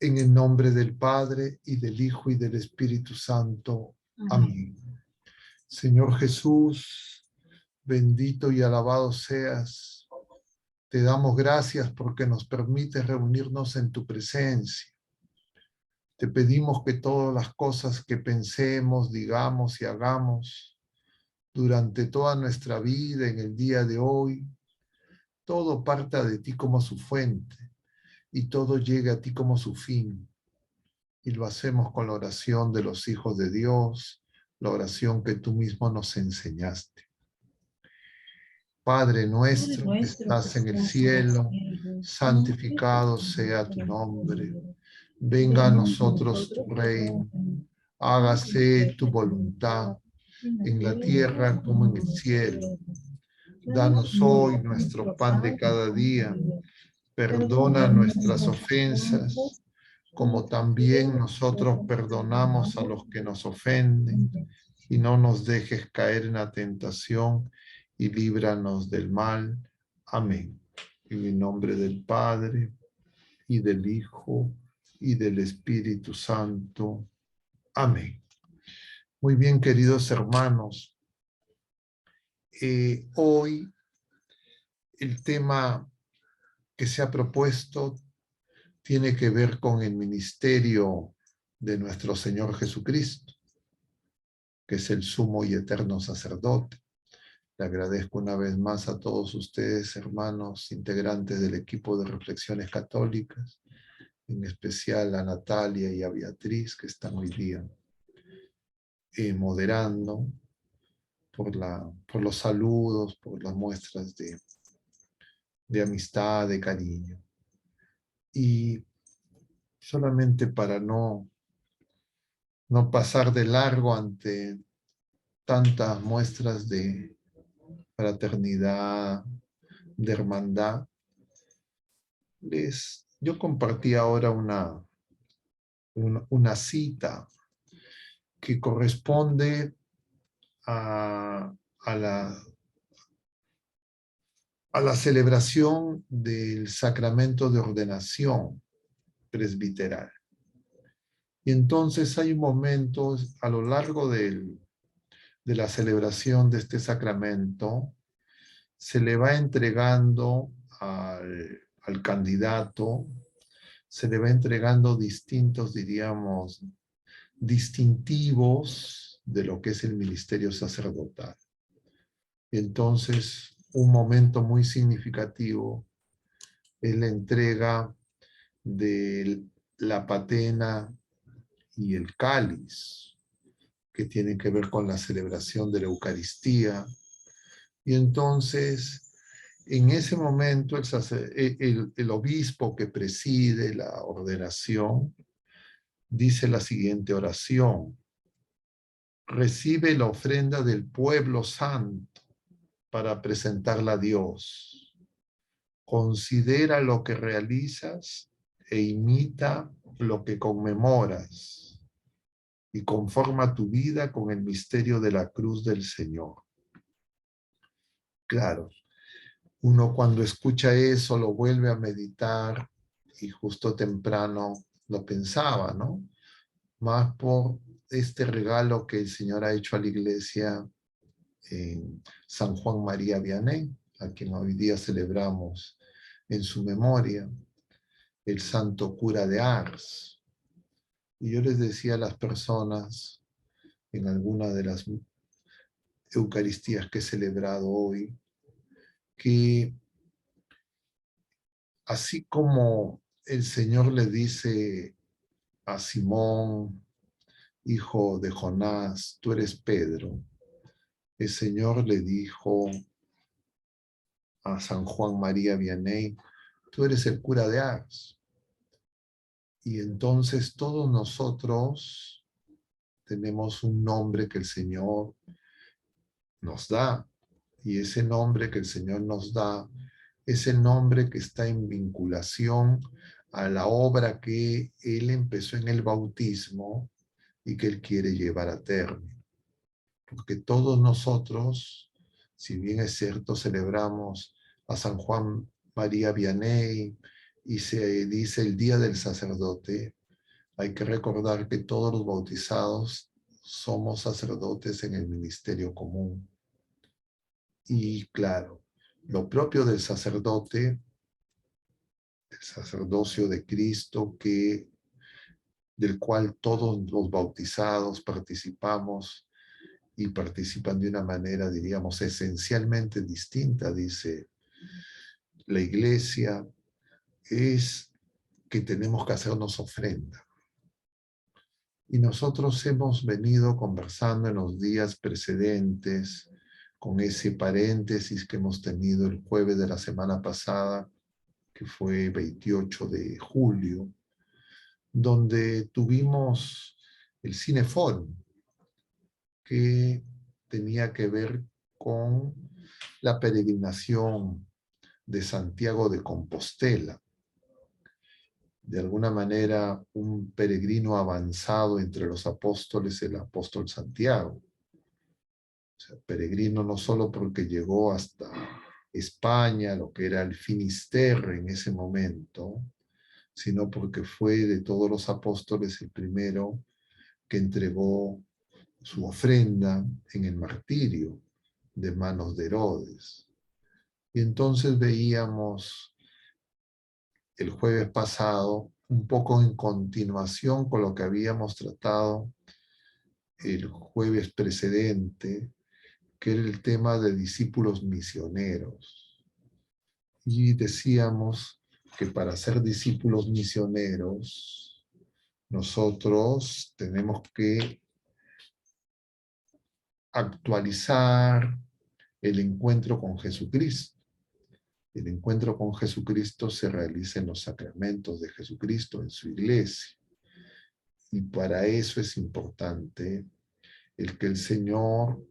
En el nombre del Padre, y del Hijo, y del Espíritu Santo. Amén. Señor Jesús, bendito y alabado seas. Te damos gracias porque nos permites reunirnos en tu presencia. Te pedimos que todas las cosas que pensemos, digamos y hagamos durante toda nuestra vida, en el día de hoy, todo parta de ti como su fuente y todo llegue a ti como su fin. Y lo hacemos con la oración de los hijos de Dios, la oración que tú mismo nos enseñaste. Padre nuestro que estás en el cielo, santificado sea tu nombre. Venga a nosotros tu reino. Hágase tu voluntad, en la tierra como en el cielo. Danos hoy nuestro pan de cada día. Perdona nuestras ofensas, como también nosotros perdonamos a los que nos ofenden, y no nos dejes caer en la tentación, y líbranos del mal. Amén. En el nombre del Padre, y del Hijo, y del Espíritu Santo. Amén. Muy bien, queridos hermanos. Hoy el tema que se ha propuesto tiene que ver con el ministerio de nuestro Señor Jesucristo, que es el sumo y eterno sacerdote. Le agradezco una vez más a todos ustedes, hermanos, integrantes del equipo de Reflexiones Católicas, en especial a Natalia y a Beatriz, que están hoy día moderando, por los saludos, por las muestras de amistad, de cariño. Y solamente para no pasar de largo ante tantas muestras de fraternidad, de hermandad, yo compartí ahora una cita que corresponde a la celebración del sacramento de ordenación presbiteral. Y entonces hay momentos a lo largo de la celebración de este sacramento, se le va entregando al candidato, se le va entregando distintos, diríamos, distintivos de lo que es el ministerio sacerdotal. Y entonces, un momento muy significativo es la entrega de la patena y el cáliz, que tienen que ver con la celebración de la Eucaristía. Y entonces, en ese momento, el obispo que preside la ordenación dice la siguiente oración: recibe la ofrenda del pueblo santo para presentarla a Dios. Considera lo que realizas e imita lo que conmemoras, y conforma tu vida con el misterio de la cruz del Señor. Claro, uno cuando escucha eso lo vuelve a meditar, y justo temprano lo pensaba, ¿no? Más por este regalo que el Señor ha hecho a la iglesia en San Juan María Vianney, a quien hoy día celebramos en su memoria, el santo cura de Ars. Y yo les decía a las personas en alguna de las Eucaristías que he celebrado hoy, que así como el Señor le dice a Simón, hijo de Jonás, tú eres Pedro, el Señor le dijo a San Juan María Vianney, tú eres el cura de Ars. Y entonces todos nosotros tenemos un nombre que el Señor nos da, y ese nombre que el Señor nos da es el nombre que está en vinculación a la obra que Él empezó en el bautismo y que Él quiere llevar a término. Porque todos nosotros, si bien es cierto, celebramos a San Juan María Vianney y se dice el día del sacerdote, hay que recordar que todos los bautizados somos sacerdotes en el ministerio común. Y claro, lo propio del sacerdote, el sacerdocio de Cristo, del cual todos los bautizados participamos y participan de una manera, diríamos, esencialmente distinta, dice la Iglesia, es que tenemos que hacernos ofrenda. Y nosotros hemos venido conversando en los días precedentes, con ese paréntesis que hemos tenido el jueves de la semana pasada, que fue 28 de julio, donde tuvimos el Cineforum, que tenía que ver con la peregrinación de Santiago de Compostela. De alguna manera, un peregrino avanzado entre los apóstoles, el apóstol Santiago. O sea, peregrino no solo porque llegó hasta España, lo que era el Finisterre en ese momento, sino porque fue de todos los apóstoles el primero que entregó su ofrenda en el martirio de manos de Herodes. Y entonces veíamos el jueves pasado, un poco en continuación con lo que habíamos tratado el jueves precedente, que era el tema de discípulos misioneros. Y decíamos que para ser discípulos misioneros, nosotros tenemos que actualizar el encuentro con Jesucristo. El encuentro con Jesucristo se realiza en los sacramentos de Jesucristo, en su iglesia. Y para eso es importante el que el Señor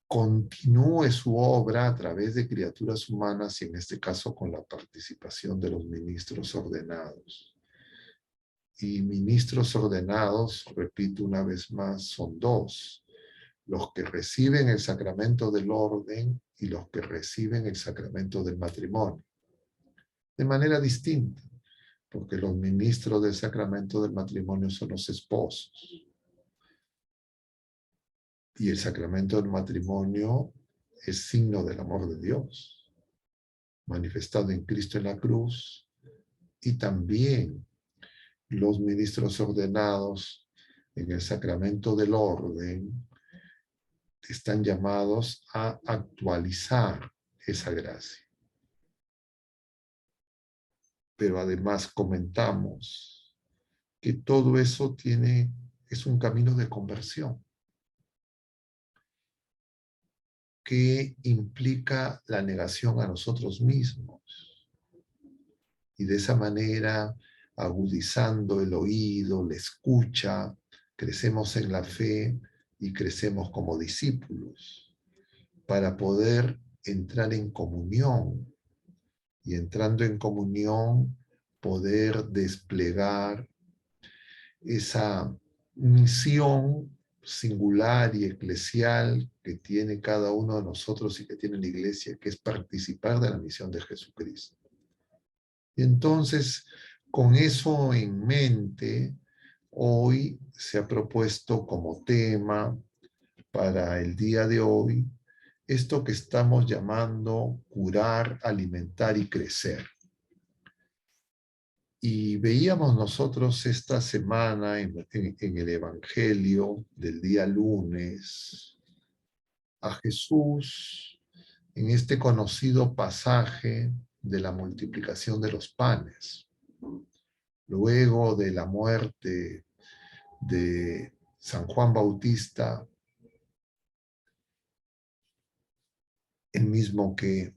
continúe su obra a través de criaturas humanas y en este caso con la participación de los ministros ordenados. Y ministros ordenados, repito una vez más, son dos: los que reciben el sacramento del orden y los que reciben el sacramento del matrimonio. De manera distinta, porque los ministros del sacramento del matrimonio son los esposos. Y el sacramento del matrimonio es signo del amor de Dios, manifestado en Cristo en la cruz, y también los ministros ordenados en el sacramento del orden están llamados a actualizar esa gracia. Pero además comentamos que todo eso es un camino de conversión que implica la negación a nosotros mismos. Y de esa manera, agudizando el oído, la escucha, crecemos en la fe y crecemos como discípulos para poder entrar en comunión. Y entrando en comunión, poder desplegar esa misión singular y eclesial que tiene cada uno de nosotros y que tiene la iglesia, que es participar de la misión de Jesucristo. Y entonces, con eso en mente, hoy se ha propuesto como tema para el día de hoy esto que estamos llamando curar, alimentar y crecer. Y veíamos nosotros esta semana en el Evangelio del día lunes a Jesús en este conocido pasaje de la multiplicación de los panes. Luego de la muerte de San Juan Bautista, el mismo que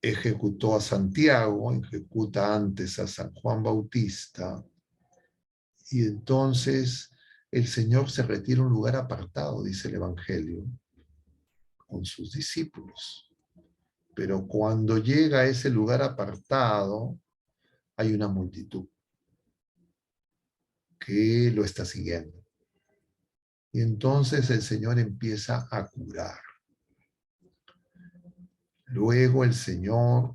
ejecutó a Santiago, ejecuta antes a San Juan Bautista, y entonces el Señor se retira a un lugar apartado, dice el Evangelio, con sus discípulos. Pero cuando llega a ese lugar apartado, hay una multitud que lo está siguiendo. Y entonces el Señor empieza a curar. Luego el Señor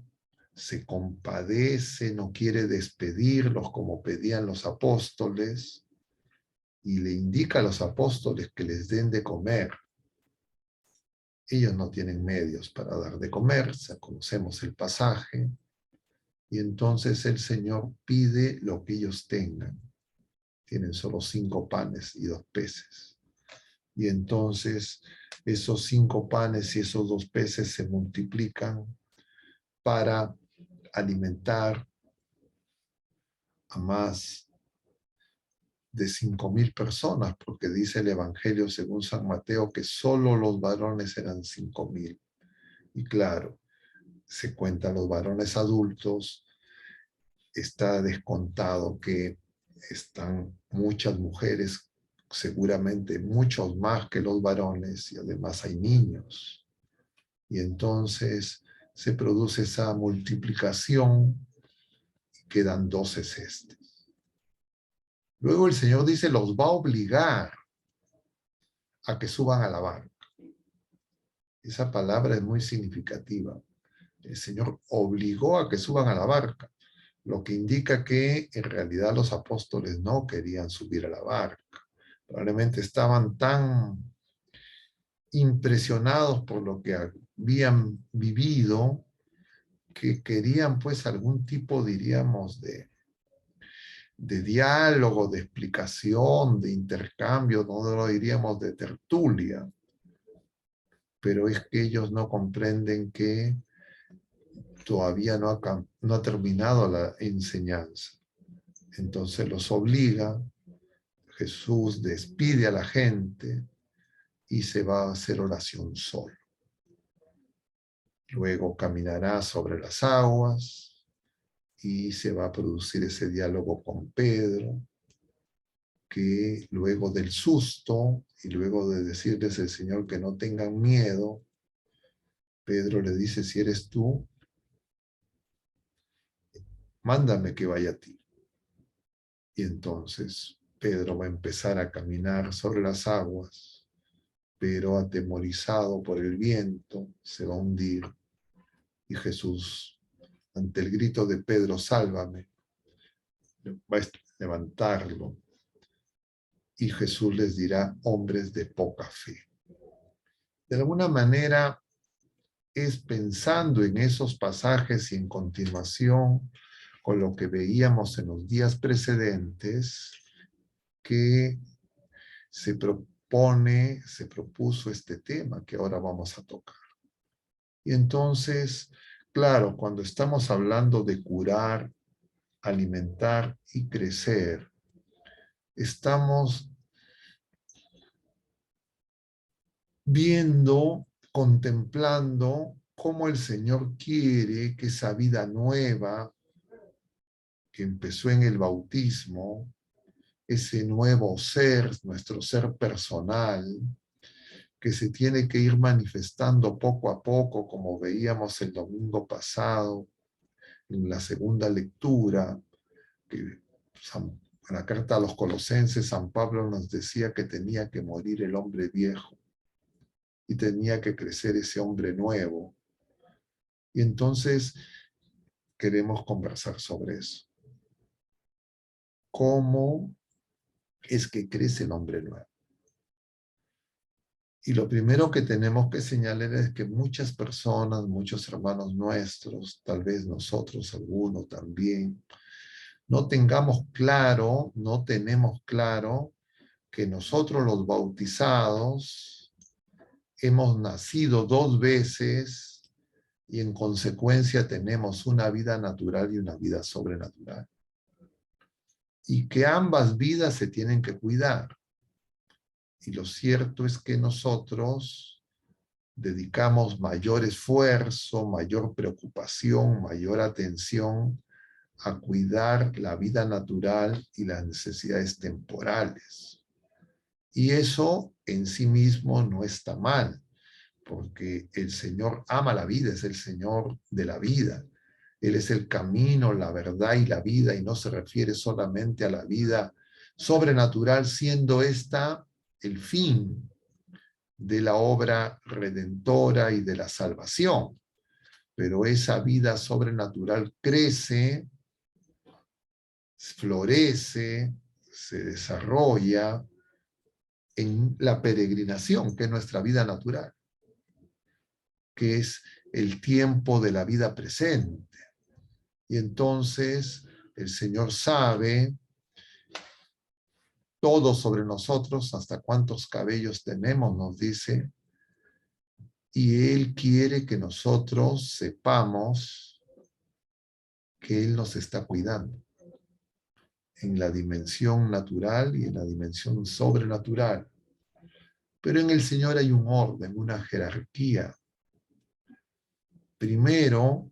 se compadece, no quiere despedirlos como pedían los apóstoles, y le indica a los apóstoles que les den de comer. Ellos no tienen medios para dar de comer, conocemos el pasaje, y entonces el Señor pide lo que ellos tengan. Tienen solo 5 panes y 2 peces. Y entonces esos 5 panes y esos 2 peces se multiplican para alimentar a más de 5.000 personas, porque dice el Evangelio según San Mateo que solo los varones eran 5.000. Y claro, se cuentan los varones adultos, está descontado que están muchas mujeres, seguramente muchos más que los varones, y además hay niños. Y entonces se produce esa multiplicación y quedan 12 cestos. Luego el Señor dice, los va a obligar a que suban a la barca. Esa palabra es muy significativa. El Señor obligó a que suban a la barca, lo que indica que en realidad los apóstoles no querían subir a la barca. Probablemente estaban tan impresionados por lo que habían vivido que querían pues algún tipo, diríamos, de diálogo, de explicación, de intercambio, no lo diríamos de tertulia, pero es que ellos no comprenden que todavía no ha terminado la enseñanza. Entonces los obliga, Jesús despide a la gente y se va a hacer oración solo. Luego caminará sobre las aguas y se va a producir ese diálogo con Pedro, que luego del susto y luego de decirles al Señor que no tengan miedo, Pedro le dice, si eres tú, mándame que vaya a ti. Y entonces Pedro va a empezar a caminar sobre las aguas, pero atemorizado por el viento, se va a hundir. Y Jesús, ante el grito de Pedro, sálvame, va a levantarlo. Y Jesús les dirá, hombres de poca fe. De alguna manera es pensando en esos pasajes y en continuación con lo que veíamos en los días precedentes que se propuso este tema que ahora vamos a tocar. Y entonces, claro, cuando estamos hablando de curar, alimentar y crecer, estamos viendo, contemplando cómo el Señor quiere que esa vida nueva que empezó en el bautismo, ese nuevo ser, nuestro ser personal, que se tiene que ir manifestando poco a poco, como veíamos el domingo pasado, en la segunda lectura, que en la carta a los Colosenses, San Pablo nos decía que tenía que morir el hombre viejo y tenía que crecer ese hombre nuevo. Y entonces queremos conversar sobre eso. ¿Cómo es que crece el hombre nuevo? Y lo primero que tenemos que señalar es que muchas personas, muchos hermanos nuestros, tal vez nosotros, algunos también, no tenemos claro que nosotros los bautizados hemos nacido 2 veces y en consecuencia tenemos una vida natural y una vida sobrenatural. Y que ambas vidas se tienen que cuidar. Y lo cierto es que nosotros dedicamos mayor esfuerzo, mayor preocupación, mayor atención a cuidar la vida natural y las necesidades temporales. Y eso en sí mismo no está mal, porque el Señor ama la vida, es el Señor de la vida. Él es el camino, la verdad y la vida, y no se refiere solamente a la vida sobrenatural, siendo esta el fin de la obra redentora y de la salvación. pero esa vida sobrenatural crece, florece, se desarrolla en la peregrinación, que es nuestra vida natural, que es el tiempo de la vida presente. Y entonces el Señor sabe todo sobre nosotros, hasta cuántos cabellos tenemos, nos dice, y Él quiere que nosotros sepamos que Él nos está cuidando en la dimensión natural y en la dimensión sobrenatural. Pero en el Señor hay un orden, una jerarquía. Primero,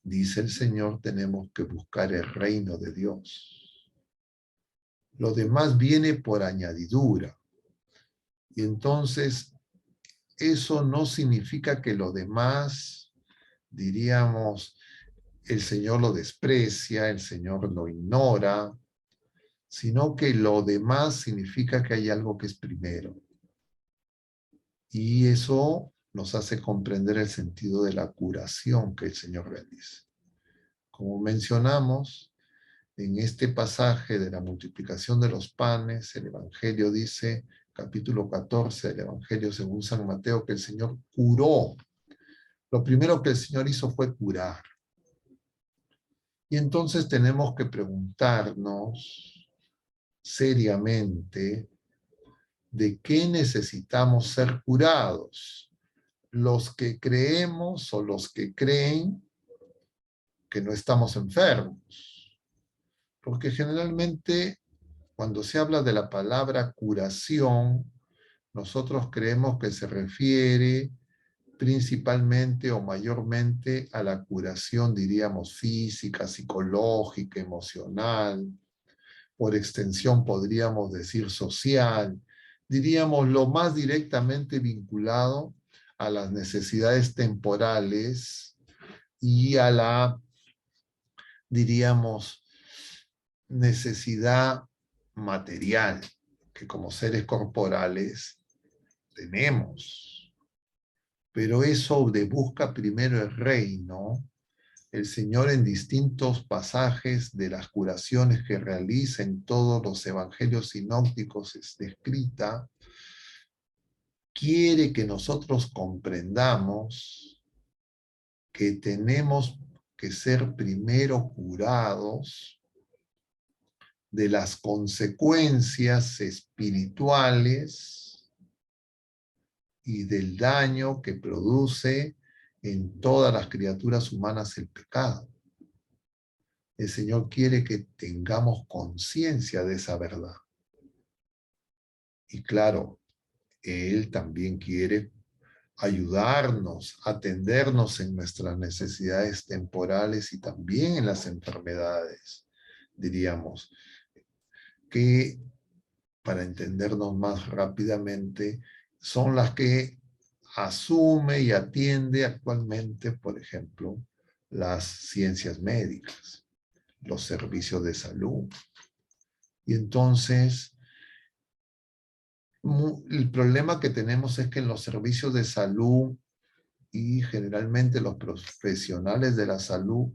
dice el Señor, tenemos que buscar el reino de Dios. Lo demás viene por añadidura. Y entonces, eso no significa que lo demás, diríamos, el Señor lo desprecia, el Señor lo ignora, sino que lo demás significa que hay algo que es primero. Y eso nos hace comprender el sentido de la curación que el Señor realiza. Como mencionamos, en este pasaje de la multiplicación de los panes, el Evangelio dice, capítulo 14 del Evangelio según San Mateo, que el Señor curó. Lo primero que el Señor hizo fue curar. Y entonces tenemos que preguntarnos seriamente de qué necesitamos ser curados. Los que creemos o los que creen que no estamos enfermos. Porque generalmente cuando se habla de la palabra curación, nosotros creemos que se refiere principalmente o mayormente a la curación, diríamos, física, psicológica, emocional, por extensión podríamos decir social, diríamos lo más directamente vinculado a las necesidades temporales y a la, diríamos, necesidad material que como seres corporales tenemos. Pero eso de busca primero el reino, el Señor en distintos pasajes de las curaciones que realiza en todos los evangelios sinópticos es descrita, quiere que nosotros comprendamos que tenemos que ser primero curados de las consecuencias espirituales y del daño que produce en todas las criaturas humanas el pecado. El Señor quiere que tengamos conciencia de esa verdad. Y claro, Él también quiere ayudarnos, atendernos en nuestras necesidades temporales y también en las enfermedades, diríamos, que para entendernos más rápidamente, son las que asume y atiende actualmente, por ejemplo, las ciencias médicas, los servicios de salud. Y entonces, el problema que tenemos es que en los servicios de salud y generalmente los profesionales de la salud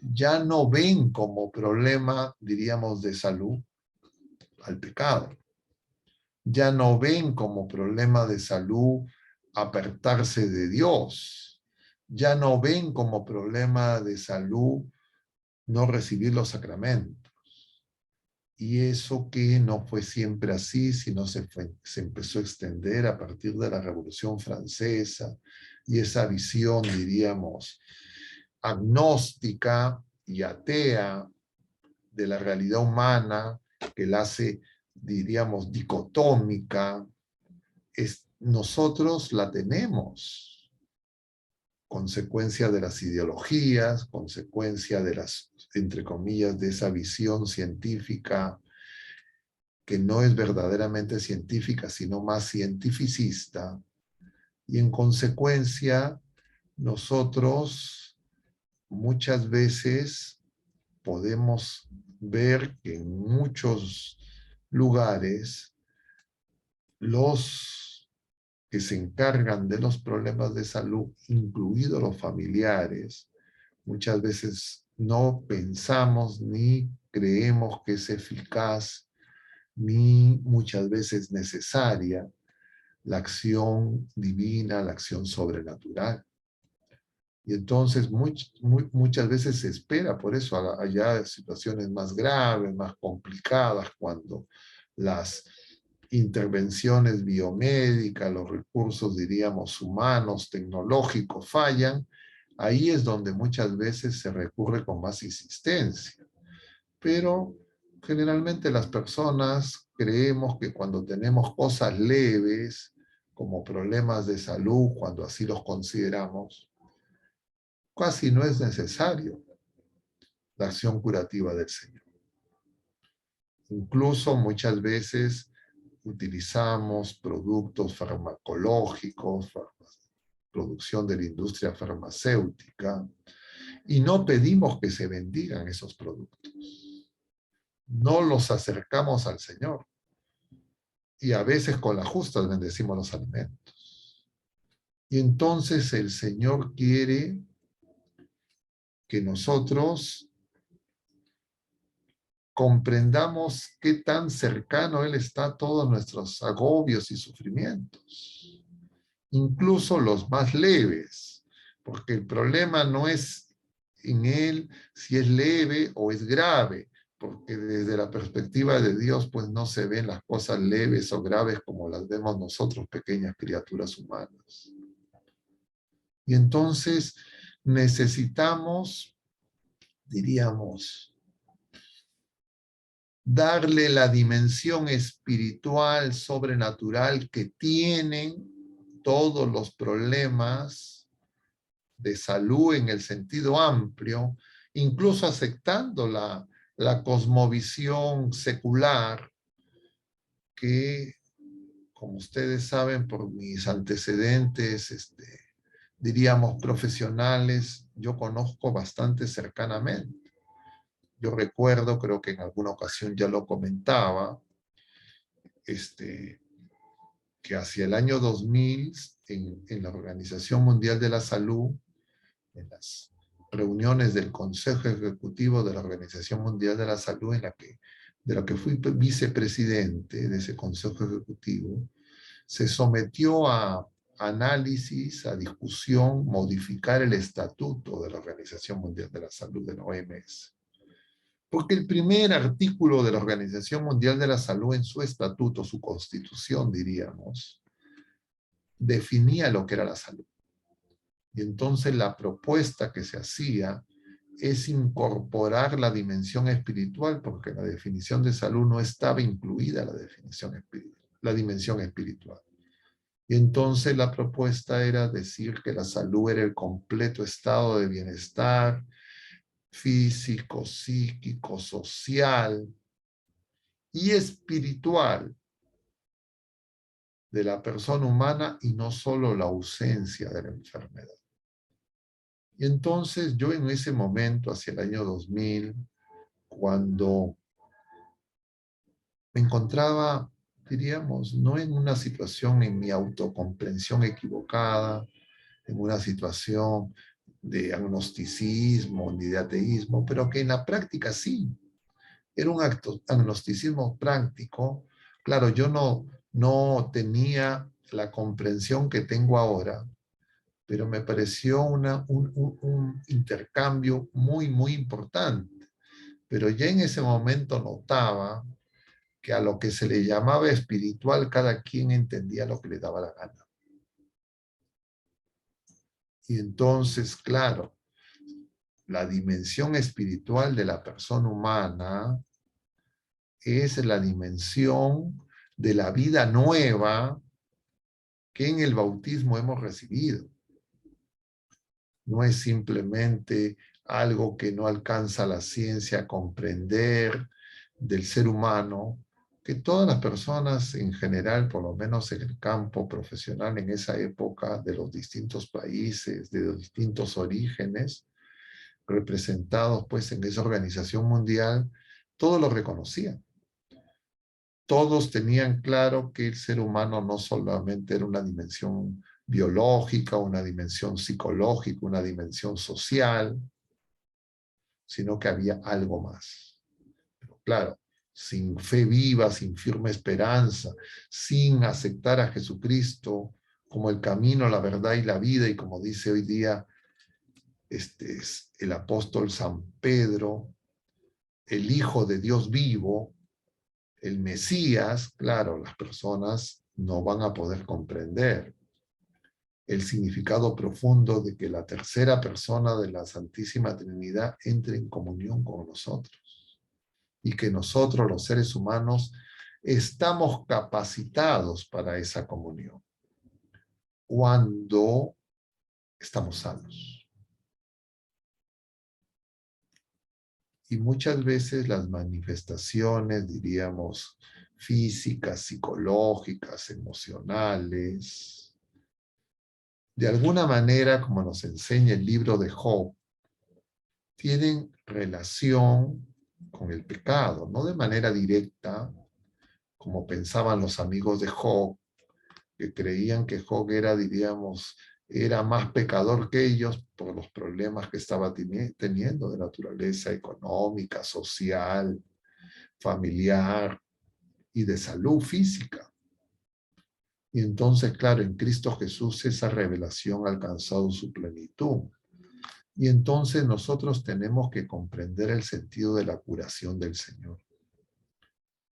ya no ven como problema, diríamos, de salud al pecado. Ya no ven como problema de salud apartarse de Dios. Ya no ven como problema de salud no recibir los sacramentos. Y eso que no fue siempre así, sino se empezó a extender a partir de la Revolución Francesa y esa visión, diríamos, agnóstica y atea de la realidad humana que la hace, diríamos, dicotómica, nosotros la tenemos, consecuencia de las ideologías, consecuencia de las, entre comillas, de esa visión científica que no es verdaderamente científica, sino más cientificista, y en consecuencia nosotros muchas veces podemos ver que en muchos lugares los que se encargan de los problemas de salud, incluidos los familiares, muchas veces no pensamos ni creemos que es eficaz, ni muchas veces necesaria la acción divina, la acción sobrenatural. Y entonces muchas veces se espera, por eso allá situaciones más graves, más complicadas, cuando las intervenciones biomédicas, los recursos, diríamos, humanos, tecnológicos fallan, ahí es donde muchas veces se recurre con más insistencia. Pero generalmente las personas creemos que cuando tenemos cosas leves, como problemas de salud, cuando así los consideramos, casi no es necesario la acción curativa del Señor. Incluso muchas veces utilizamos productos farmacológicos, producción de la industria farmacéutica, y no pedimos que se bendigan esos productos. No los acercamos al Señor. Y a veces con las justas bendecimos los alimentos. Y entonces el Señor quiere que nosotros comprendamos qué tan cercano Él está a todos nuestros agobios y sufrimientos, incluso los más leves, porque el problema no es en Él si es leve o es grave, porque desde la perspectiva de Dios pues no se ven las cosas leves o graves como las vemos nosotros, pequeñas criaturas humanas. Y entonces necesitamos, diríamos, darle la dimensión espiritual, sobrenatural que tienen todos los problemas de salud en el sentido amplio, incluso aceptando la cosmovisión secular que, como ustedes saben por mis antecedentes, diríamos profesionales, yo conozco bastante cercanamente. Yo recuerdo, creo que en alguna ocasión ya lo comentaba, que hacia el año 2000, en la Organización Mundial de la Salud, en las reuniones del Consejo Ejecutivo de la Organización Mundial de la Salud, de la que fui vicepresidente de ese Consejo Ejecutivo, se sometió a análisis, a discusión, modificar el estatuto de la Organización Mundial de la Salud, de la OMS. Porque el primer artículo de la Organización Mundial de la Salud en su estatuto, su constitución, diríamos, definía lo que era la salud. Y entonces la propuesta que se hacía es incorporar la dimensión espiritual, porque la definición de salud no estaba incluida la dimensión espiritual. Y entonces la propuesta era decir que la salud era el completo estado de bienestar físico, psíquico, social y espiritual de la persona humana y no solo la ausencia de la enfermedad. Y entonces yo en ese momento, hacia el año 2000, cuando me encontraba, diríamos, no en una situación en mi autocomprensión equivocada, en una situación de agnosticismo, ni de ateísmo, pero que en la práctica sí, era un agnosticismo práctico. Claro, yo no tenía la comprensión que tengo ahora, pero me pareció un intercambio muy importante. Pero ya en ese momento notaba que a lo que se le llamaba espiritual, cada quien entendía lo que le daba la gana. Y entonces, claro, la dimensión espiritual de la persona humana es la dimensión de la vida nueva que en el bautismo hemos recibido. No es simplemente algo que no alcanza la ciencia a comprender del ser humano, que todas las personas en general, por lo menos en el campo profesional en esa época, de los distintos países, de los distintos orígenes, representados pues en esa organización mundial, todos lo reconocían. todos tenían claro que el ser humano no solamente era una dimensión biológica, una dimensión psicológica, una dimensión social, sino que había algo más. Pero claro, sin fe viva, sin firme esperanza, sin aceptar a Jesucristo como el camino, la verdad y la vida, y como dice hoy día es el apóstol San Pedro, el Hijo de Dios vivo, el Mesías, claro, las personas no van a poder comprender el significado profundo de que la tercera persona de la Santísima Trinidad entre en comunión con nosotros y que nosotros, los seres humanos, estamos capacitados para esa comunión cuando estamos sanos. Y muchas veces las manifestaciones, diríamos, físicas, psicológicas, emocionales, de alguna manera, como nos enseña el libro de Job, tienen relación con el pecado, no de manera directa, como pensaban los amigos de Job, que creían que Job era, diríamos, era más pecador que ellos por los problemas que estaba teniendo de naturaleza económica, social, familiar y de salud física. Y entonces, claro, en Cristo Jesús esa revelación ha alcanzado su plenitud. Y entonces nosotros tenemos que comprender el sentido de la curación del Señor.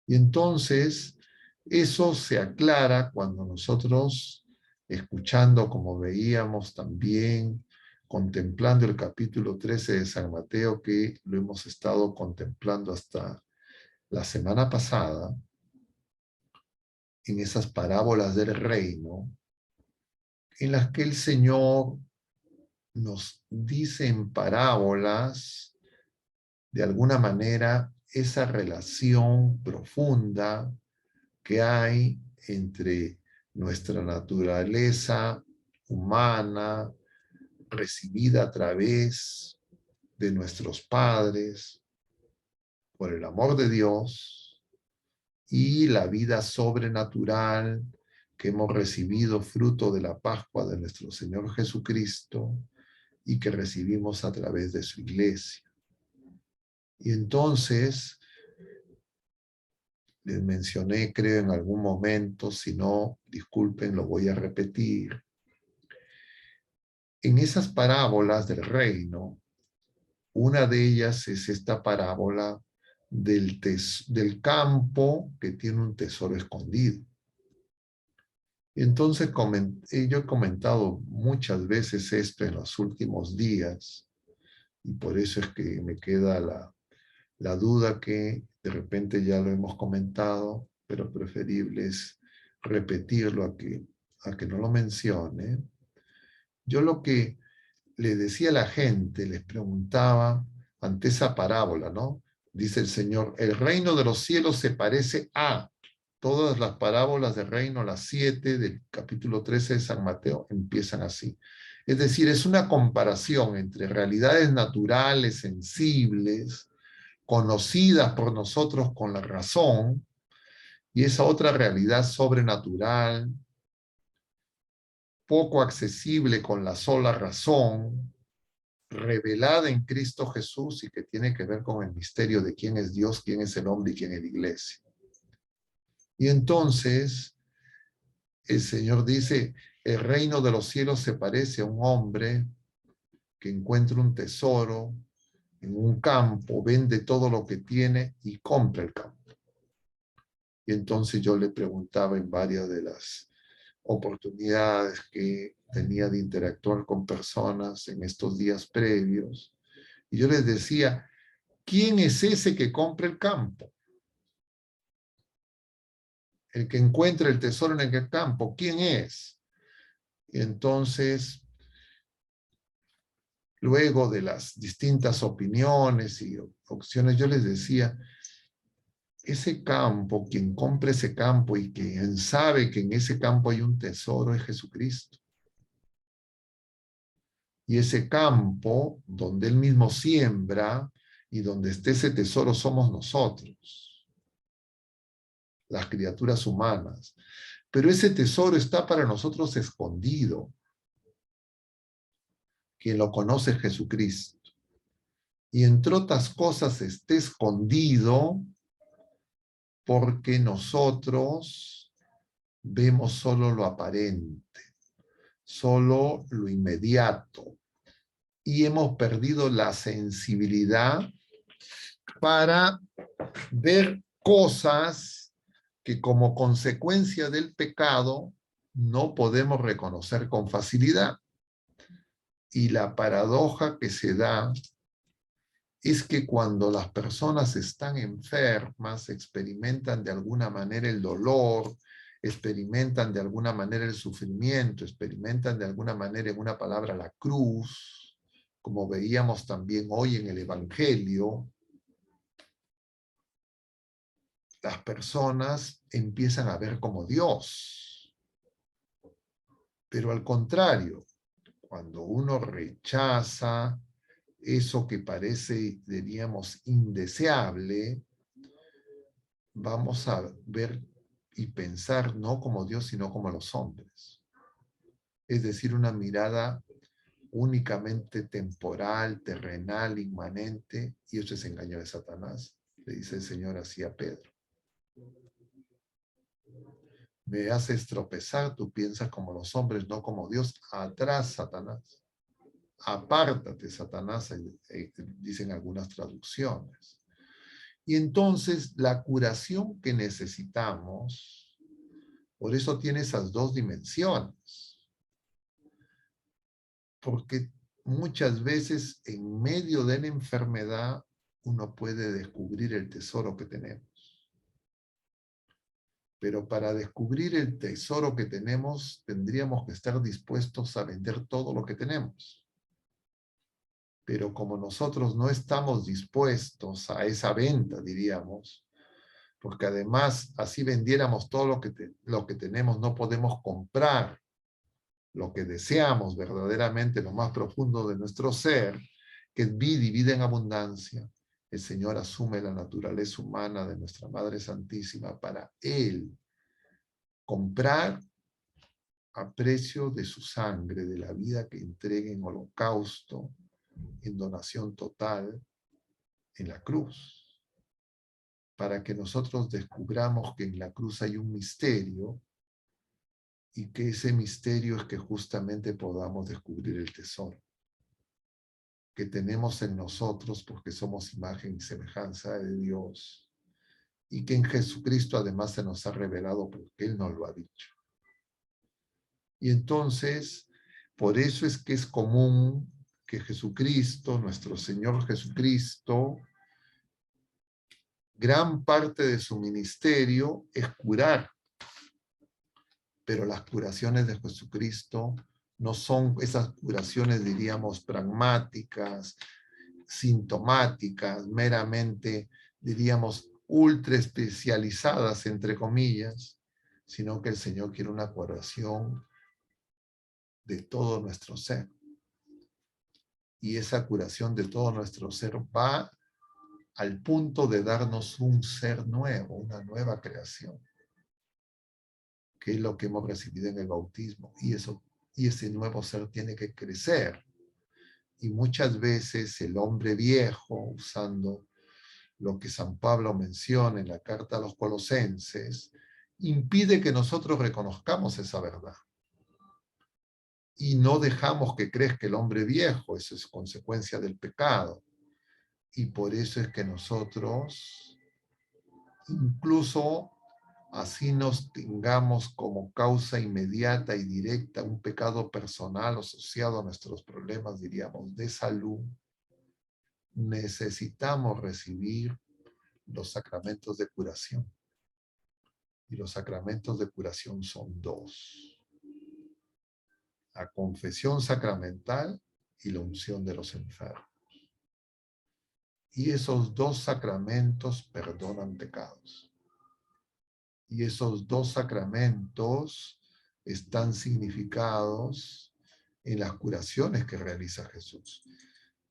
Y entonces eso se aclara cuando nosotros, escuchando como veíamos también, contemplando el capítulo 13 de San Mateo, que lo hemos estado contemplando hasta la semana pasada, en esas parábolas del reino, en las que el Señor nos dice en parábolas, de alguna manera, esa relación profunda que hay entre nuestra naturaleza humana, recibida a través de nuestros padres, por el amor de Dios, y la vida sobrenatural que hemos recibido fruto de la Pascua de nuestro Señor Jesucristo y que recibimos a través de su iglesia. Y entonces, les mencioné, creo, en algún momento, si no, disculpen, lo voy a repetir. En esas parábolas del reino, una de ellas es esta parábola del campo que tiene un tesoro escondido. Y entonces yo he comentado muchas veces esto en los últimos días, y por eso es que me queda la duda que de repente ya lo hemos comentado, pero preferible es repetirlo a que no lo mencione. Yo lo que le decía a la gente, les preguntaba ante esa parábola, ¿no? Dice el Señor, el reino de los cielos se parece a todas las parábolas del reino, las 7 del capítulo 13 de San Mateo, empiezan así. Es decir, es una comparación entre realidades naturales, sensibles, conocidas por nosotros con la razón, y esa otra realidad sobrenatural, poco accesible con la sola razón, revelada en Cristo Jesús y que tiene que ver con el misterio de quién es Dios, quién es el hombre y quién es la iglesia. Y entonces el Señor dice, el reino de los cielos se parece a un hombre que encuentra un tesoro en un campo, vende todo lo que tiene y compra el campo. Y entonces yo le preguntaba en varias de las oportunidades que tenía de interactuar con personas en estos días previos, y yo les decía, ¿quién es ese que compra el campo? El que encuentra el tesoro en el campo, ¿quién es? Y entonces, luego de las distintas opiniones y opciones, yo les decía, ese campo, quien compra ese campo y quien sabe que en ese campo hay un tesoro es Jesucristo. Y ese campo donde Él mismo siembra y donde esté ese tesoro somos nosotros. las criaturas humanas. Pero ese tesoro está para nosotros escondido. Quien lo conoce es Jesucristo. Y entre otras cosas está escondido porque nosotros vemos solo lo aparente, solo lo inmediato. Y hemos perdido la sensibilidad para ver cosas que como consecuencia del pecado no podemos reconocer con facilidad. Y la paradoja que se da es que cuando las personas están enfermas, experimentan de alguna manera el dolor, experimentan de alguna manera el sufrimiento, experimentan de alguna manera, en una palabra, la cruz, como veíamos también hoy en el Evangelio, las personas empiezan a ver como Dios. Pero al contrario, cuando uno rechaza eso que parece, diríamos, indeseable, vamos a ver y pensar no como Dios, sino como los hombres. Es decir, una mirada únicamente temporal, terrenal, inmanente, y eso es engaño de Satanás. Le dice el Señor así a Pedro. Me haces tropezar, tú piensas como los hombres, no como Dios. Atrás, Satanás. Apártate, Satanás, dicen algunas traducciones. Y entonces la curación que necesitamos, por eso tiene esas dos dimensiones. Porque muchas veces en medio de la enfermedad uno puede descubrir el tesoro que tenemos. Pero para descubrir el tesoro que tenemos, tendríamos que estar dispuestos a vender todo lo que tenemos. Pero como nosotros no estamos dispuestos a esa venta, diríamos, porque además así vendiéramos todo lo que tenemos, no podemos comprar lo que deseamos verdaderamente, lo más profundo de nuestro ser, que es vida y vida en abundancia. El Señor asume la naturaleza humana de nuestra Madre Santísima para Él comprar a precio de su sangre, de la vida que entregue en holocausto, en donación total, en la cruz, para que nosotros descubramos que en la cruz hay un misterio y que ese misterio es que justamente podamos descubrir el tesoro que tenemos en nosotros porque somos imagen y semejanza de Dios y que en Jesucristo además se nos ha revelado porque Él nos lo ha dicho. Y entonces, por eso es que es común que Jesucristo, nuestro Señor Jesucristo, gran parte de su ministerio es curar, pero las curaciones de Jesucristo no son esas curaciones, diríamos, pragmáticas, sintomáticas, meramente, diríamos, ultra especializadas, entre comillas, sino que el Señor quiere una curación de todo nuestro ser. Y esa curación de todo nuestro ser va al punto de darnos un ser nuevo, una nueva creación, que es lo que hemos recibido en el bautismo. Y ese nuevo ser tiene que crecer. Y muchas veces el hombre viejo, usando lo que San Pablo menciona en la carta a los Colosenses, impide que nosotros reconozcamos esa verdad. Y no dejamos que crezca el hombre viejo, eso es consecuencia del pecado. Y por eso es que nosotros, incluso así nos tengamos como causa inmediata y directa un pecado personal asociado a nuestros problemas, diríamos, de salud, necesitamos recibir los sacramentos de curación. Y los sacramentos de curación son dos: la confesión sacramental y la unción de los enfermos. Y esos dos sacramentos perdonan pecados. Y esos dos sacramentos están significados en las curaciones que realiza Jesús.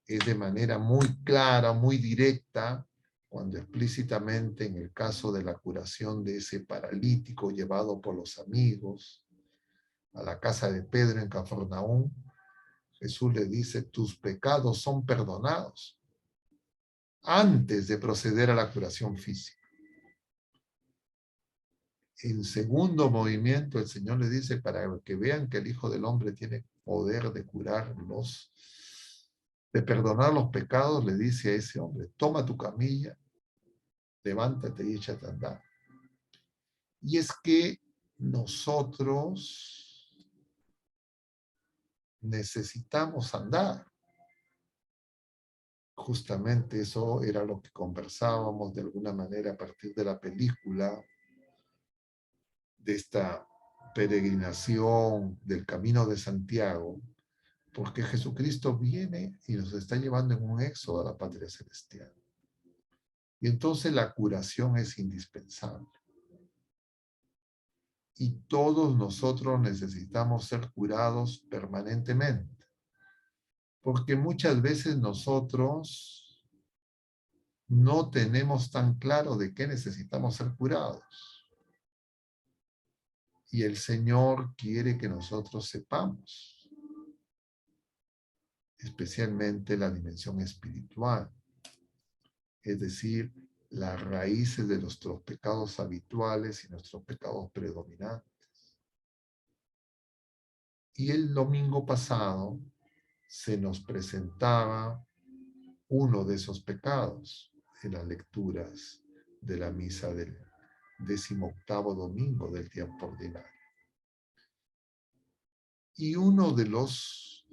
Es de manera muy clara, muy directa, cuando explícitamente en el caso de la curación de ese paralítico llevado por los amigos a la casa de Pedro en Cafarnaúm, Jesús le dice, tus pecados son perdonados, antes de proceder a la curación física. En segundo movimiento, el Señor le dice, para que vean que el Hijo del Hombre tiene poder de curarlos, de perdonar los pecados, le dice a ese hombre, toma tu camilla, levántate y échate a andar. Y es que nosotros necesitamos andar. Justamente eso era lo que conversábamos de alguna manera a partir de la película, de esta peregrinación del Camino de Santiago, porque Jesucristo viene y nos está llevando en un éxodo a la patria celestial. Y entonces la curación es indispensable. Y todos nosotros necesitamos ser curados permanentemente. Porque muchas veces nosotros no tenemos tan claro de qué necesitamos ser curados. Y el Señor quiere que nosotros sepamos, especialmente la dimensión espiritual, es decir, las raíces de nuestros pecados habituales y nuestros pecados predominantes. Y el domingo pasado se nos presentaba uno de esos pecados en las lecturas de la misa del 18º domingo del tiempo ordinario. Y uno de los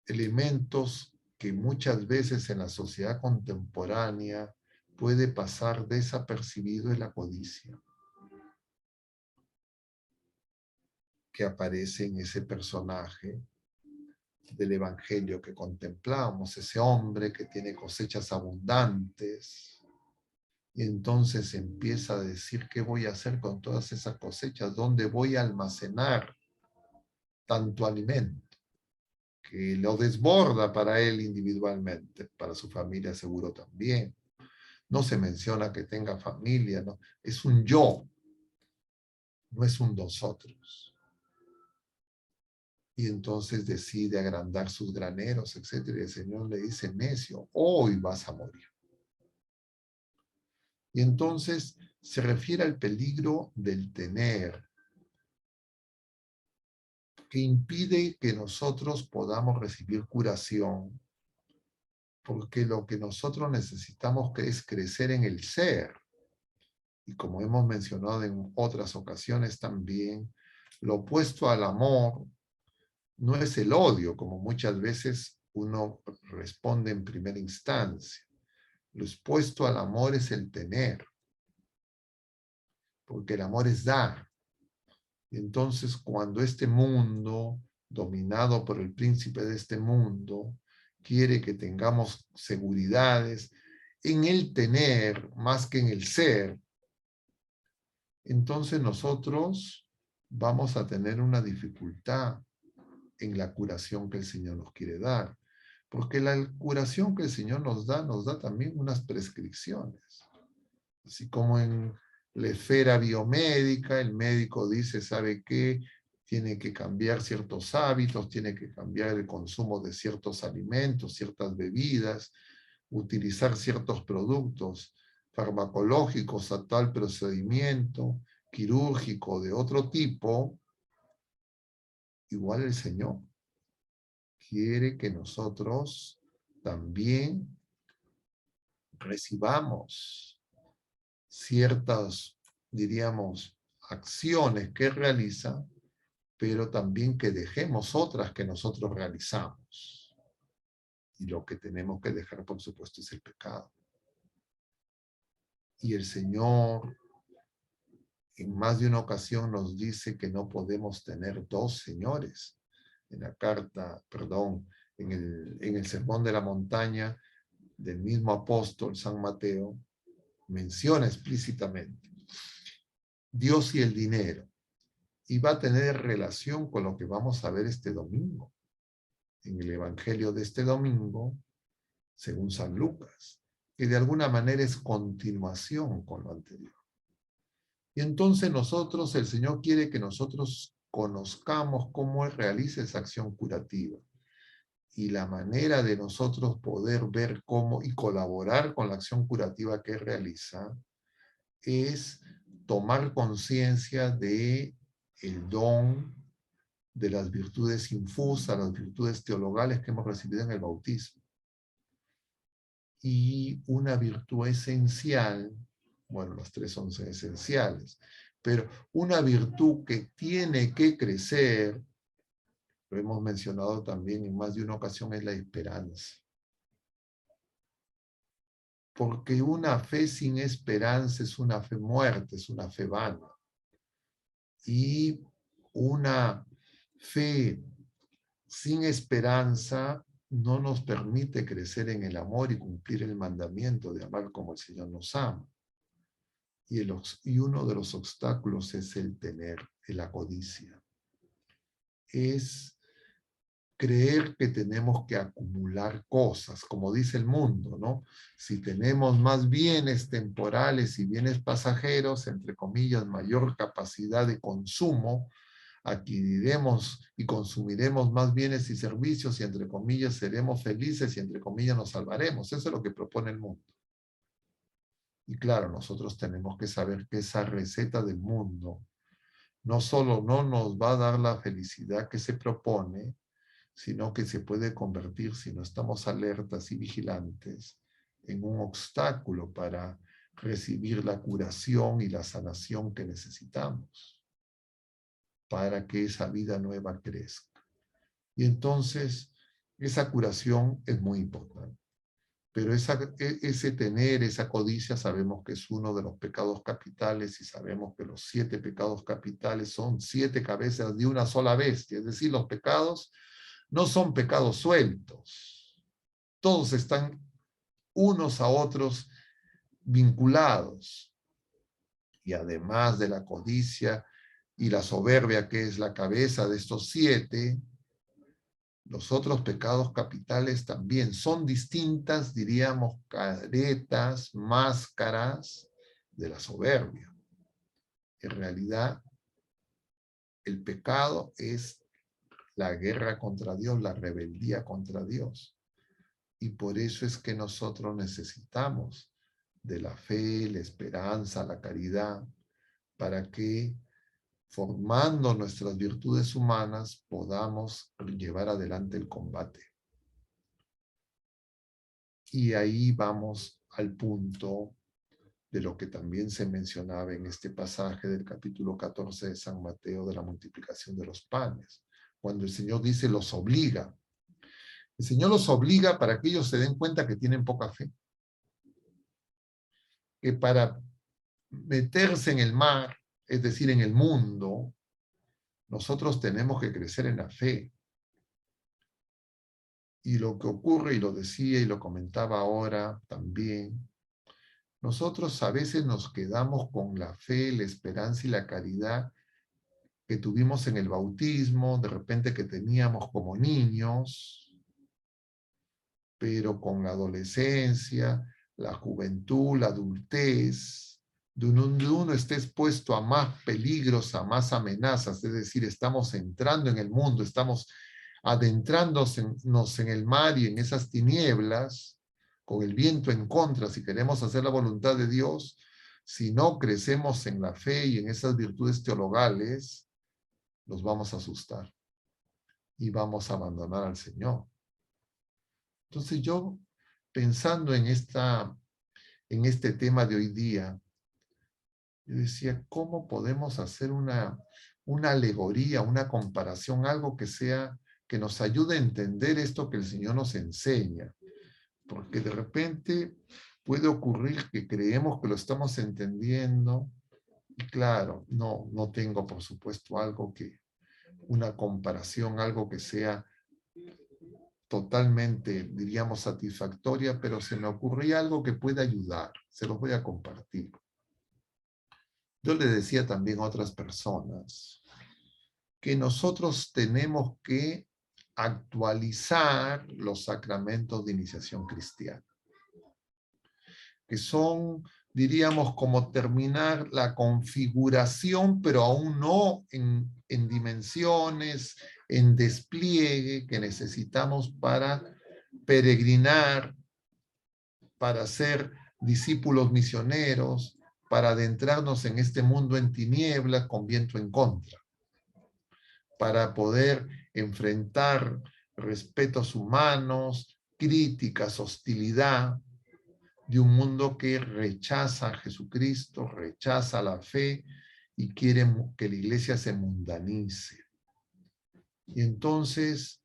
elementos que muchas veces en la sociedad contemporánea puede pasar desapercibido es la codicia, que aparece en ese personaje del Evangelio que contemplamos, ese hombre que tiene cosechas abundantes, y entonces empieza a decir, ¿qué voy a hacer con todas esas cosechas? ¿Dónde voy a almacenar tanto alimento? Que lo desborda para él individualmente, para su familia seguro también. No se menciona que tenga familia, ¿no? Es un yo, no es un nosotros. Y entonces decide agrandar sus graneros, etc. Y el Señor le dice, necio, hoy vas a morir. Y entonces se refiere al peligro del tener, que impide que nosotros podamos recibir curación, porque lo que nosotros necesitamos es crecer en el ser. Y como hemos mencionado en otras ocasiones también, lo opuesto al amor no es el odio, como muchas veces uno responde en primera instancia. Lo opuesto al amor es el tener, porque el amor es dar. Y entonces cuando este mundo, dominado por el príncipe de este mundo, quiere que tengamos seguridades en el tener más que en el ser, entonces nosotros vamos a tener una dificultad en la curación que el Señor nos quiere dar. Porque la curación que el Señor nos da también unas prescripciones. Así como en la esfera biomédica, el médico dice, ¿sabe qué? Tiene que cambiar ciertos hábitos, tiene que cambiar el consumo de ciertos alimentos, ciertas bebidas, utilizar ciertos productos farmacológicos a tal procedimiento, quirúrgico de otro tipo. Igual el Señor quiere que nosotros también recibamos ciertas, diríamos, acciones que realiza, pero también que dejemos otras que nosotros realizamos. Y lo que tenemos que dejar, por supuesto, es el pecado. Y el Señor en más de una ocasión nos dice que no podemos tener dos señores. En la carta, perdón, en el Sermón de la Montaña del mismo apóstol San Mateo, menciona explícitamente Dios y el dinero. Y va a tener relación con lo que vamos a ver este domingo. En el Evangelio de este domingo, según San Lucas. que de alguna manera es continuación con lo anterior. Y entonces nosotros, el Señor quiere que nosotros conozcamos cómo Él realiza esa acción curativa. Y la manera de nosotros poder ver cómo y colaborar con la acción curativa que Él realiza es tomar conciencia de el don, de las virtudes infusas, las virtudes teologales que hemos recibido en el bautismo. Y una virtud esencial, bueno, las tres son esenciales, pero una virtud que tiene que crecer, lo hemos mencionado también en más de una ocasión, es la esperanza. Porque una fe sin esperanza es una fe muerta, es una fe vana. Y una fe sin esperanza no nos permite crecer en el amor y cumplir el mandamiento de amar como el Señor nos ama. Y uno de los obstáculos es el tener, la codicia. Es creer que tenemos que acumular cosas, como dice el mundo, ¿no? Si tenemos más bienes temporales y bienes pasajeros, entre comillas, mayor capacidad de consumo, adquiriremos y consumiremos más bienes y servicios y entre comillas seremos felices y entre comillas nos salvaremos. Eso es lo que propone el mundo. Y claro, nosotros tenemos que saber que esa receta del mundo no solo no nos va a dar la felicidad que se propone, sino que se puede convertir, si no estamos alertas y vigilantes, en un obstáculo para recibir la curación y la sanación que necesitamos para que esa vida nueva crezca. Y entonces, esa curación es muy importante. Pero ese tener, esa codicia, sabemos que es uno de los pecados capitales y sabemos que los 7 pecados capitales son 7 cabezas de una sola bestia. Es decir, los pecados no son pecados sueltos. Todos están unos a otros vinculados. Y además de la codicia y la soberbia, que es la cabeza de estos 7, los otros pecados capitales también son distintas, diríamos, caretas, máscaras de la soberbia. En realidad, el pecado es la guerra contra Dios, la rebeldía contra Dios. Y por eso es que nosotros necesitamos de la fe, la esperanza, la caridad, para que formando nuestras virtudes humanas podamos llevar adelante el combate. Y ahí vamos al punto de lo que también se mencionaba en este pasaje del capítulo 14 de San Mateo de la multiplicación de los panes, cuando el Señor dice los obliga. El Señor los obliga para que ellos se den cuenta que tienen poca fe. Que para meterse en el mar, es decir, en el mundo, nosotros tenemos que crecer en la fe. Y lo que ocurre, y lo decía y lo comentaba ahora también, nosotros a veces nos quedamos con la fe, la esperanza y la caridad que tuvimos en el bautismo, de repente que teníamos como niños, pero con la adolescencia, la juventud, la adultez, donde uno esté expuesto a más peligros, a más amenazas, es decir, estamos entrando en el mundo, estamos adentrándonos en el mar y en esas tinieblas, con el viento en contra, si queremos hacer la voluntad de Dios, si no crecemos en la fe y en esas virtudes teologales, nos vamos a asustar y vamos a abandonar al Señor. Entonces yo, pensando en este tema de hoy día, yo decía, ¿cómo podemos hacer una alegoría, una comparación, algo que nos ayude a entender esto que el Señor nos enseña? Porque de repente puede ocurrir que creemos que lo estamos entendiendo, y claro, no tengo, por supuesto, una comparación, algo que sea totalmente, diríamos, satisfactoria, pero se me ocurría algo que pueda ayudar. Se los voy a compartir. Yo le decía también a otras personas que nosotros tenemos que actualizar los sacramentos de iniciación cristiana. que son, diríamos, como terminar la configuración, pero aún no en dimensiones, en despliegue que necesitamos para peregrinar, para ser discípulos misioneros, para adentrarnos en este mundo en tinieblas con viento en contra, para poder enfrentar respetos humanos, críticas, hostilidad, de un mundo que rechaza a Jesucristo, rechaza la fe y quiere que la iglesia se mundanice. Y entonces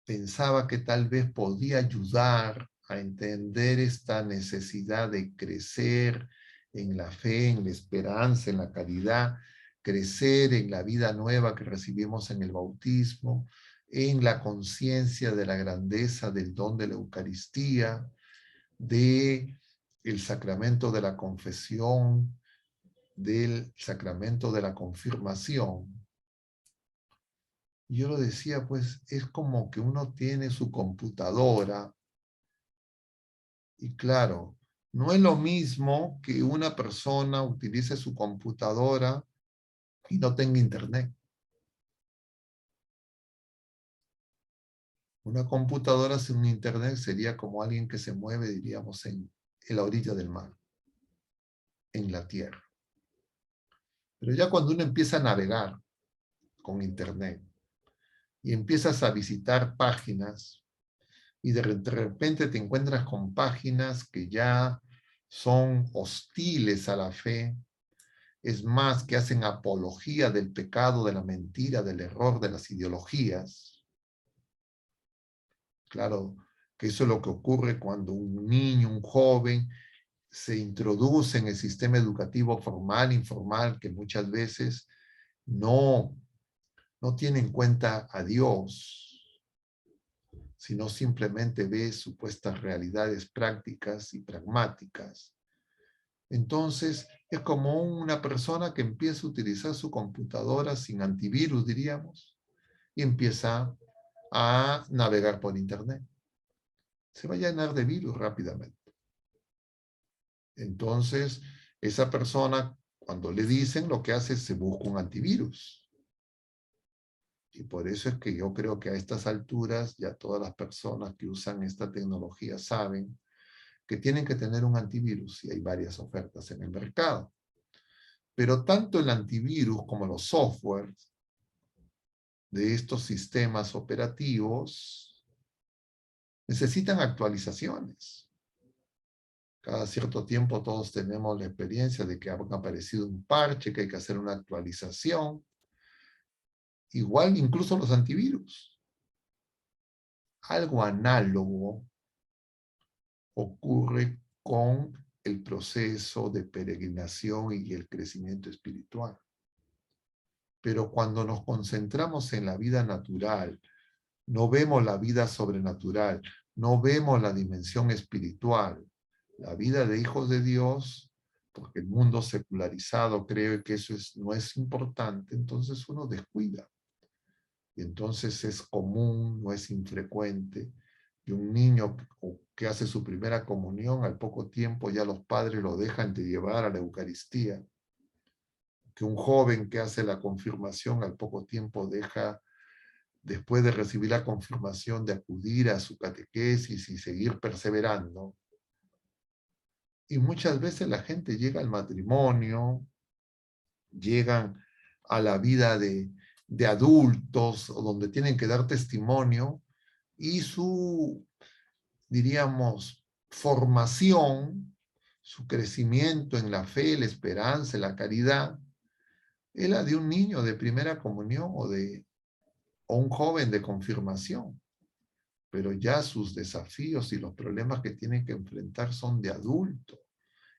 pensaba que tal vez podía ayudar a entender esta necesidad de crecer en la fe, en la esperanza, en la caridad, crecer en la vida nueva que recibimos en el bautismo, en la conciencia de la grandeza del don de la Eucaristía, de el sacramento de la confesión, del sacramento de la confirmación. Yo lo decía, pues es como que uno tiene su computadora y claro, no es lo mismo que una persona utilice su computadora y no tenga internet. Una computadora sin internet sería como alguien que se mueve, diríamos, en la orilla del mar, en la tierra. Pero ya cuando uno empieza a navegar con internet y empiezas a visitar páginas y de repente te encuentras con páginas que ya son hostiles a la fe, es más, que hacen apología del pecado, de la mentira, del error, de las ideologías. Claro que eso es lo que ocurre cuando un niño, un joven, se introduce en el sistema educativo formal, informal, que muchas veces no tiene en cuenta a Dios, sino simplemente ve supuestas realidades prácticas y pragmáticas. Entonces, es como una persona que empieza a utilizar su computadora sin antivirus, diríamos, y empieza a navegar por Internet. Se va a llenar de virus rápidamente. Entonces, esa persona, cuando le dicen, lo que hace es se busca un antivirus. Y por eso es que yo creo que a estas alturas ya todas las personas que usan esta tecnología saben que tienen que tener un antivirus y hay varias ofertas en el mercado. Pero tanto el antivirus como los softwares de estos sistemas operativos necesitan actualizaciones. Cada cierto tiempo todos tenemos la experiencia de que ha aparecido un parche, que hay que hacer una actualización. Igual incluso los antivirus. Algo análogo ocurre con el proceso de peregrinación y el crecimiento espiritual. Pero cuando nos concentramos en la vida natural, no vemos la vida sobrenatural, no vemos la dimensión espiritual, la vida de hijos de Dios, porque el mundo secularizado cree que eso no es importante, entonces uno descuida. Y entonces es común, no es infrecuente, que un niño que hace su primera comunión, al poco tiempo ya los padres lo dejan de llevar a la Eucaristía. Que un joven que hace la confirmación, al poco tiempo deja, después de recibir la confirmación, de acudir a su catequesis y seguir perseverando. Y muchas veces la gente llega al matrimonio, llegan a la vida de adultos, donde tienen que dar testimonio, y su, diríamos, formación, su crecimiento en la fe, la esperanza, la caridad, es la de un niño de primera comunión o un joven de confirmación. Pero ya sus desafíos y los problemas que tienen que enfrentar son de adulto,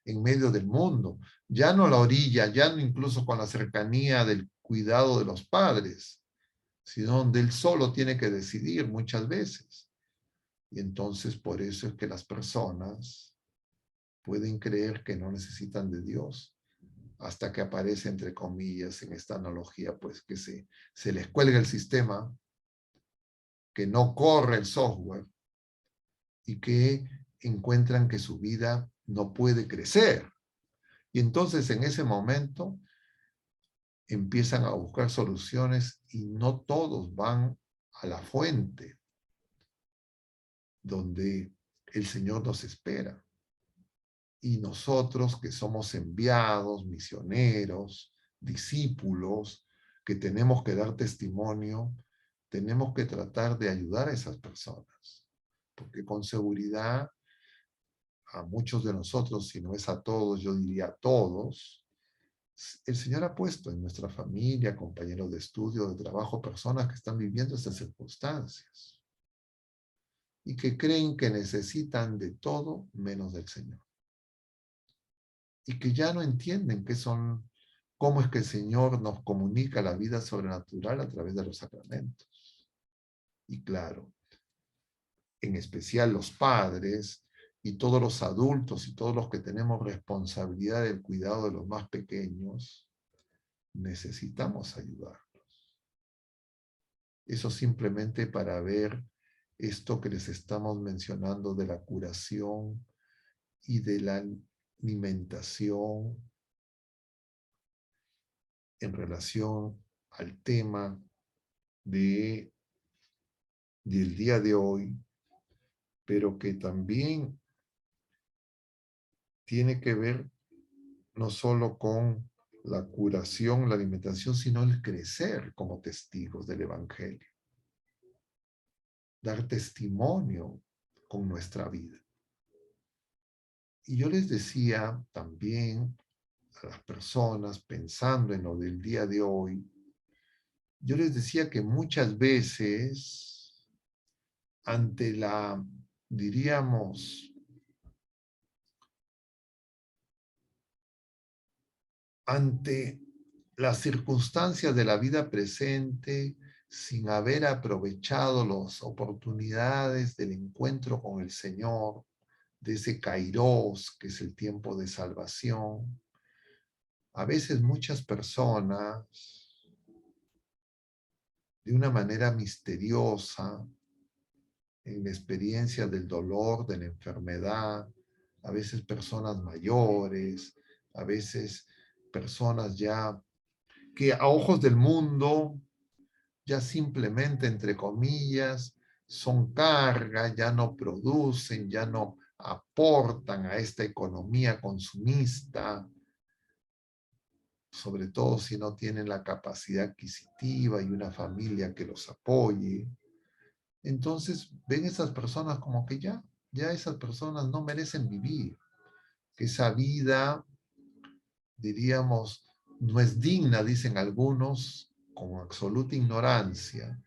en medio del mundo. Ya no la orilla, ya no incluso con la cercanía del cuidado de los padres, sino donde él solo tiene que decidir muchas veces. Y entonces por eso es que las personas pueden creer que no necesitan de Dios, hasta que aparece, entre comillas, en esta analogía, pues que se les cuelga el sistema, que no corre el software, y que encuentran que su vida no puede crecer. Y entonces en ese momento empiezan a buscar soluciones y no todos van a la fuente donde el Señor nos espera. Y nosotros que somos enviados, misioneros, discípulos, que tenemos que dar testimonio, tenemos que tratar de ayudar a esas personas. Porque con seguridad a muchos de nosotros, si no es a todos, yo diría a todos, el Señor ha puesto en nuestra familia, compañeros de estudio, de trabajo, personas que están viviendo estas circunstancias y que creen que necesitan de todo menos del Señor. Y que ya no entienden cómo es que el Señor nos comunica la vida sobrenatural a través de los sacramentos. Y claro, en especial los padres y todos los adultos y todos los que tenemos responsabilidad del cuidado de los más pequeños, necesitamos ayudarlos. Eso simplemente para ver esto que les estamos mencionando de la curación y de la alimentación en relación al tema del día de hoy, pero que también tiene que ver no solo con la curación, la alimentación, sino el crecer como testigos del Evangelio. Dar testimonio con nuestra vida. Y yo les decía también a las personas, pensando en lo del día de hoy, yo les decía que muchas veces, ante la, diríamos, ante las circunstancias de la vida presente, sin haber aprovechado las oportunidades del encuentro con el Señor, de ese kairos, que es el tiempo de salvación, a veces muchas personas, de una manera misteriosa, en la experiencia del dolor, de la enfermedad, a veces personas mayores, a veces personas ya que a ojos del mundo ya simplemente, entre comillas, son carga, ya no producen, ya no aportan a esta economía consumista, sobre todo si no tienen la capacidad adquisitiva y una familia que los apoye. Entonces ven esas personas como que ya esas personas no merecen vivir, que esa vida, diríamos, no es digna, dicen algunos, con absoluta ignorancia.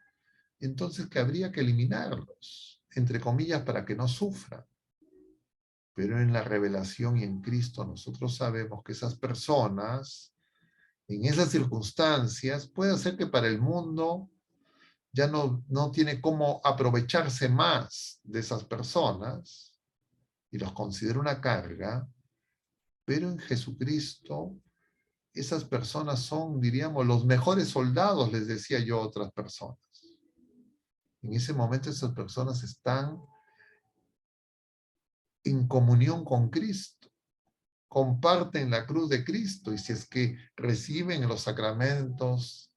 Entonces que habría que eliminarlos, entre comillas, para que no sufran. Pero en la revelación y en Cristo nosotros sabemos que esas personas, en esas circunstancias, puede ser que para el mundo ya no tiene cómo aprovecharse más de esas personas y los considera una carga, pero en Jesucristo esas personas son, diríamos, los mejores soldados, les decía yo a otras personas. En ese momento esas personas están en comunión con Cristo, comparten la cruz de Cristo, y si es que reciben los sacramentos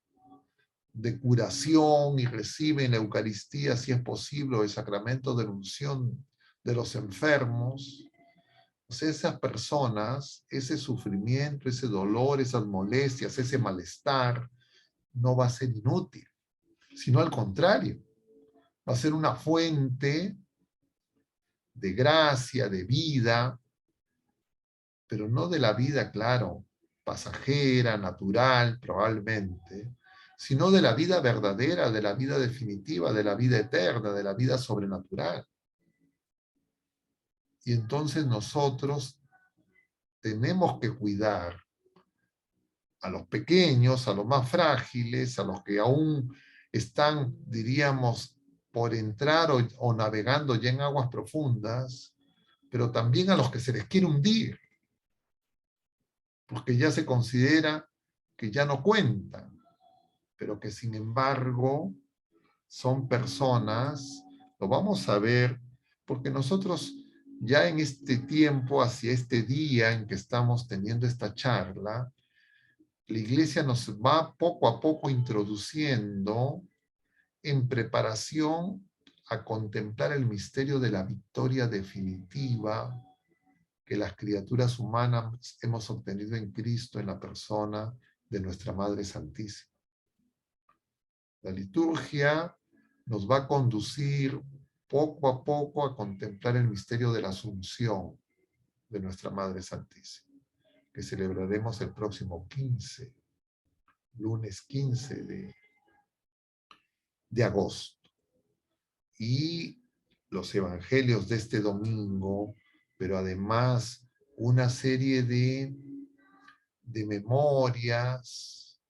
de curación y reciben la Eucaristía, si es posible, o el sacramento de la unción de los enfermos, pues esas personas, ese sufrimiento, ese dolor, esas molestias, ese malestar, no va a ser inútil, sino al contrario, va a ser una fuente de gracia, de vida, pero no de la vida, claro, pasajera, natural, probablemente, sino de la vida verdadera, de la vida definitiva, de la vida eterna, de la vida sobrenatural. Y entonces nosotros tenemos que cuidar a los pequeños, a los más frágiles, a los que aún están, diríamos, por entrar o navegando ya en aguas profundas, pero también a los que se les quiere hundir, porque ya se considera que ya no cuentan, pero que sin embargo son personas, lo vamos a ver, porque nosotros ya en este tiempo, hacia este día en que estamos teniendo esta charla, la Iglesia nos va poco a poco introduciendo en preparación a contemplar el misterio de la victoria definitiva que las criaturas humanas hemos obtenido en Cristo en la persona de nuestra Madre Santísima. La liturgia nos va a conducir poco a poco a contemplar el misterio de la Asunción de nuestra Madre Santísima, que celebraremos el próximo 15, lunes 15 de agosto. Y los evangelios de este domingo, pero además una serie de memorias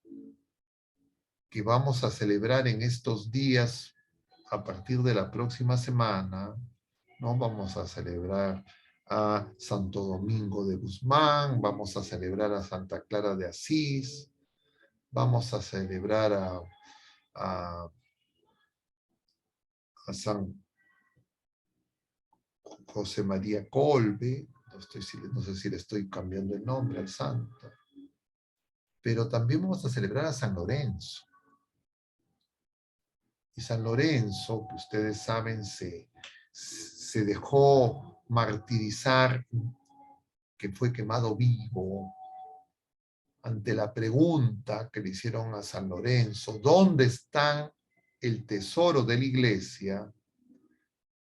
que vamos a celebrar en estos días a partir de la próxima semana, ¿no? Vamos a celebrar a Santo Domingo de Guzmán, vamos a celebrar a Santa Clara de Asís, vamos a celebrar a, a San José María Colbe, no sé si le estoy cambiando el nombre al santo, pero también vamos a celebrar a San Lorenzo. Y San Lorenzo, que ustedes saben, se dejó martirizar, que fue quemado vivo, ante la pregunta que le hicieron a San Lorenzo, ¿dónde está el tesoro de la iglesia?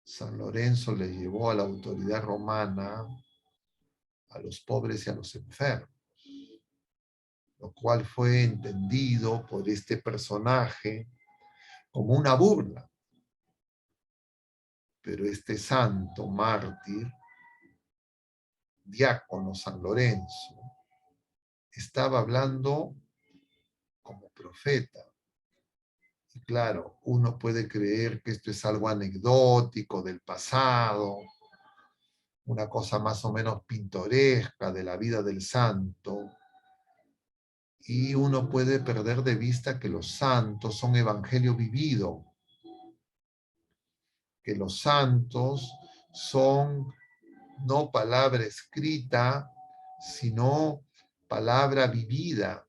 San Lorenzo le llevó a la autoridad romana a los pobres y a los enfermos, lo cual fue entendido por este personaje como una burla. Pero este santo mártir, diácono San Lorenzo, estaba hablando como profeta. Y claro, uno puede creer que esto es algo anecdótico del pasado, una cosa más o menos pintoresca de la vida del santo, y uno puede perder de vista que los santos son evangelio vivido, que los santos son no palabra escrita, sino palabra vivida,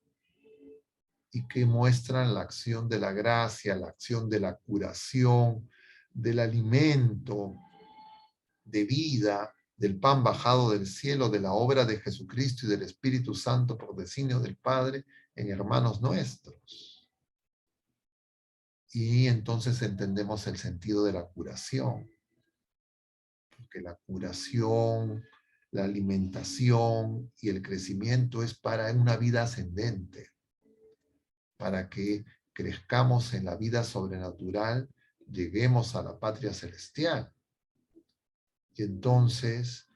y que muestran la acción de la gracia, la acción de la curación, del alimento de vida, del pan bajado del cielo, de la obra de Jesucristo y del Espíritu Santo por designio del Padre en hermanos nuestros. Y entonces entendemos el sentido de la curación, porque la curación, la alimentación y el crecimiento es para una vida ascendente, para que crezcamos en la vida sobrenatural, lleguemos a la patria celestial. Y entonces,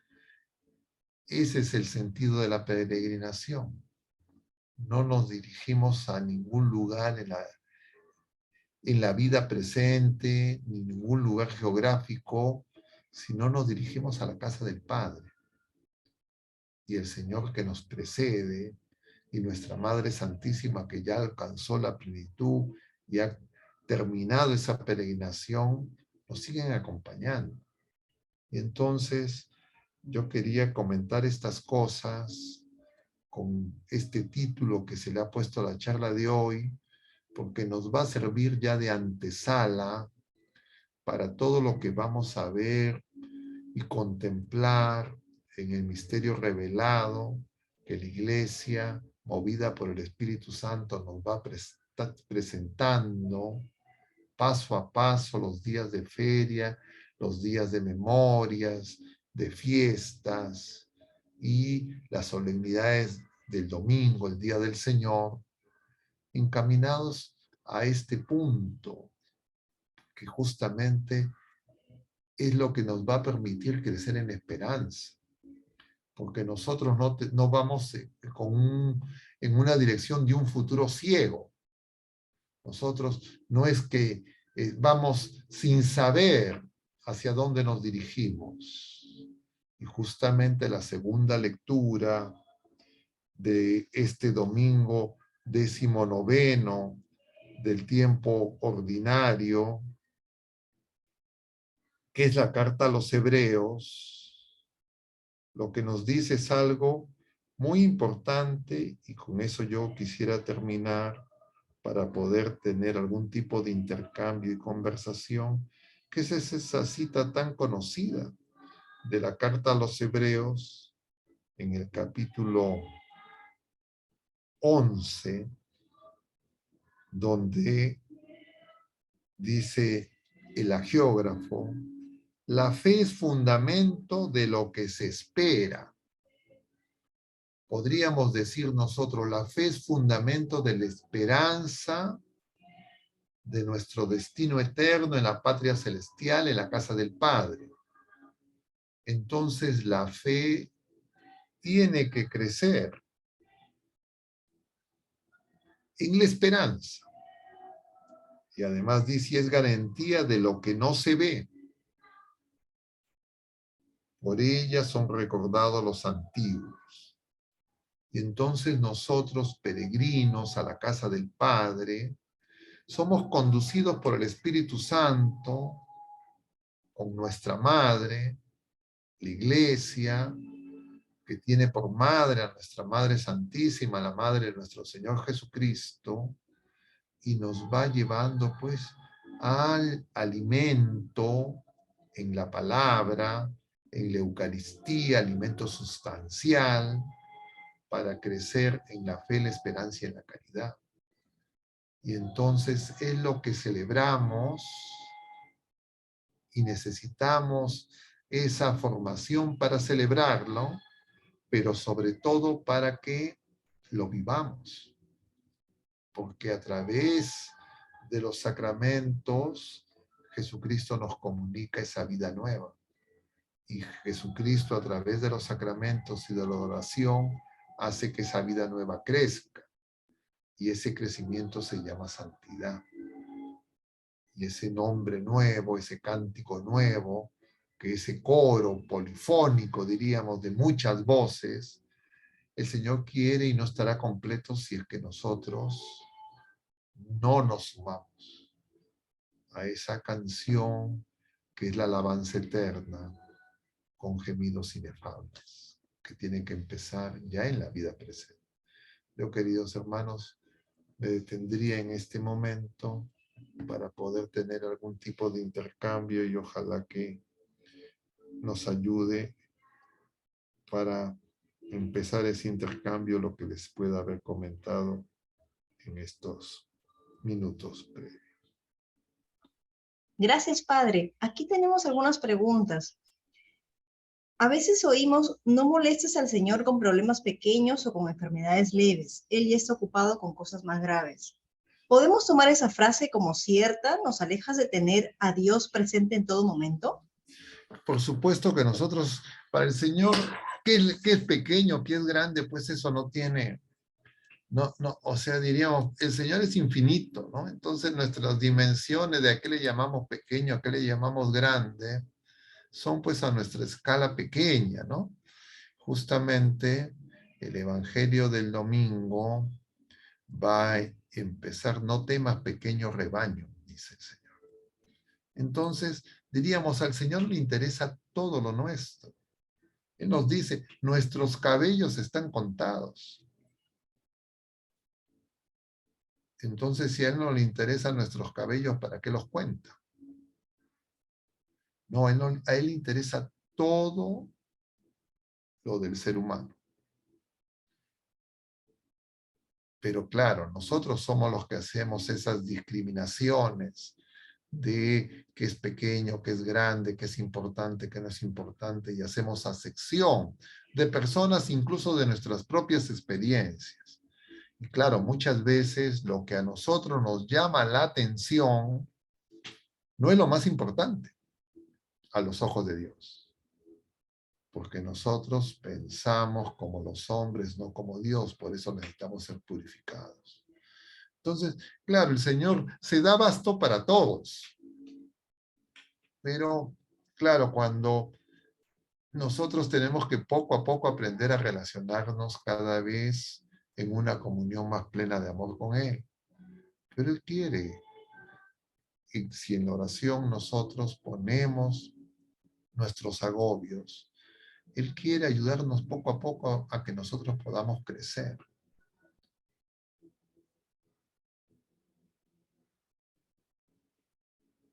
ese es el sentido de la peregrinación. No nos dirigimos a ningún lugar en la vida presente, ni ningún lugar geográfico, sino nos dirigimos a la casa del Padre. Y el Señor que nos precede, y nuestra Madre Santísima que ya alcanzó la plenitud y ha terminado esa peregrinación, nos siguen acompañando. Y entonces yo quería comentar estas cosas con este título que se le ha puesto a la charla de hoy, porque nos va a servir ya de antesala para todo lo que vamos a ver y contemplar en el misterio revelado que la Iglesia, movida por el Espíritu Santo, nos va presentando paso a paso los días de feria, los días de memorias, de fiestas y las solemnidades del domingo, el Día del Señor, encaminados a este punto que justamente es lo que nos va a permitir crecer en esperanza, porque nosotros no vamos en una dirección de un futuro ciego. Nosotros no es que vamos sin saber hacia dónde nos dirigimos. Y justamente la segunda lectura de este domingo 19 del tiempo ordinario, que es la carta a los Hebreos, lo que nos dice es algo muy importante y con eso yo quisiera terminar para poder tener algún tipo de intercambio y conversación, que es esa cita tan conocida de la carta a los Hebreos en el capítulo 11, donde dice el agiógrafo: la fe es fundamento de lo que se espera. Podríamos decir nosotros, la fe es fundamento de la esperanza de nuestro destino eterno en la patria celestial, en la casa del Padre. Entonces la fe tiene que crecer en la esperanza. Y además dice, es garantía de lo que no se ve. Por ella son recordados los antiguos. Y entonces nosotros, peregrinos a la casa del Padre, somos conducidos por el Espíritu Santo con nuestra madre, la iglesia, que tiene por madre a nuestra Madre Santísima, la madre de nuestro Señor Jesucristo, y nos va llevando pues al alimento en la palabra, en la Eucaristía, alimento sustancial, para crecer en la fe, la esperanza y en la caridad. Y entonces es lo que celebramos y necesitamos esa formación para celebrarlo, pero sobre todo para que lo vivamos, porque a través de los sacramentos Jesucristo nos comunica esa vida nueva. Y Jesucristo a través de los sacramentos y de la oración hace que esa vida nueva crezca. Y ese crecimiento se llama santidad. Y ese nombre nuevo, ese cántico nuevo, que ese coro polifónico, diríamos, de muchas voces, el Señor quiere y no estará completo si es que nosotros no nos sumamos a esa canción que es la alabanza eterna con gemidos inefables, que tienen que empezar ya en la vida presente. Yo, queridos hermanos, me detendría en este momento para poder tener algún tipo de intercambio y ojalá que nos ayude para empezar ese intercambio lo que les pueda haber comentado en estos minutos previos. Gracias, Padre. Aquí tenemos algunas preguntas. A veces oímos, no molestes al Señor con problemas pequeños o con enfermedades leves. Él ya está ocupado con cosas más graves. ¿Podemos tomar esa frase como cierta? ¿Nos alejas de tener a Dios presente en todo momento? Por supuesto que nosotros, para el Señor, que es pequeño, que es grande, pues eso no tiene, no, o sea, diríamos, el Señor es infinito, ¿no? Entonces nuestras dimensiones de a qué le llamamos pequeño, a qué le llamamos grande, son pues a nuestra escala pequeña, ¿no? Justamente el Evangelio del domingo va a empezar, no temas pequeño rebaño, dice el Señor. Entonces, diríamos, al Señor le interesa todo lo nuestro. Él nos dice, nuestros cabellos están contados. Entonces, si a Él no le interesan nuestros cabellos, ¿para qué los cuenta? No, a Él le interesa todo lo del ser humano. Pero claro, nosotros somos los que hacemos esas discriminaciones de qué es pequeño, qué es grande, qué es importante, qué no es importante, y hacemos acepción de personas, incluso de nuestras propias experiencias. Y claro, muchas veces lo que a nosotros nos llama la atención no es lo más importante a los ojos de Dios. Porque nosotros pensamos como los hombres, no como Dios, por eso necesitamos ser purificados. Entonces, claro, el Señor se da abasto para todos. Pero, claro, cuando nosotros tenemos que poco a poco aprender a relacionarnos cada vez en una comunión más plena de amor con Él. Pero Él quiere. Y si en la oración nosotros ponemos nuestros agobios, Él quiere ayudarnos poco a poco a que nosotros podamos crecer.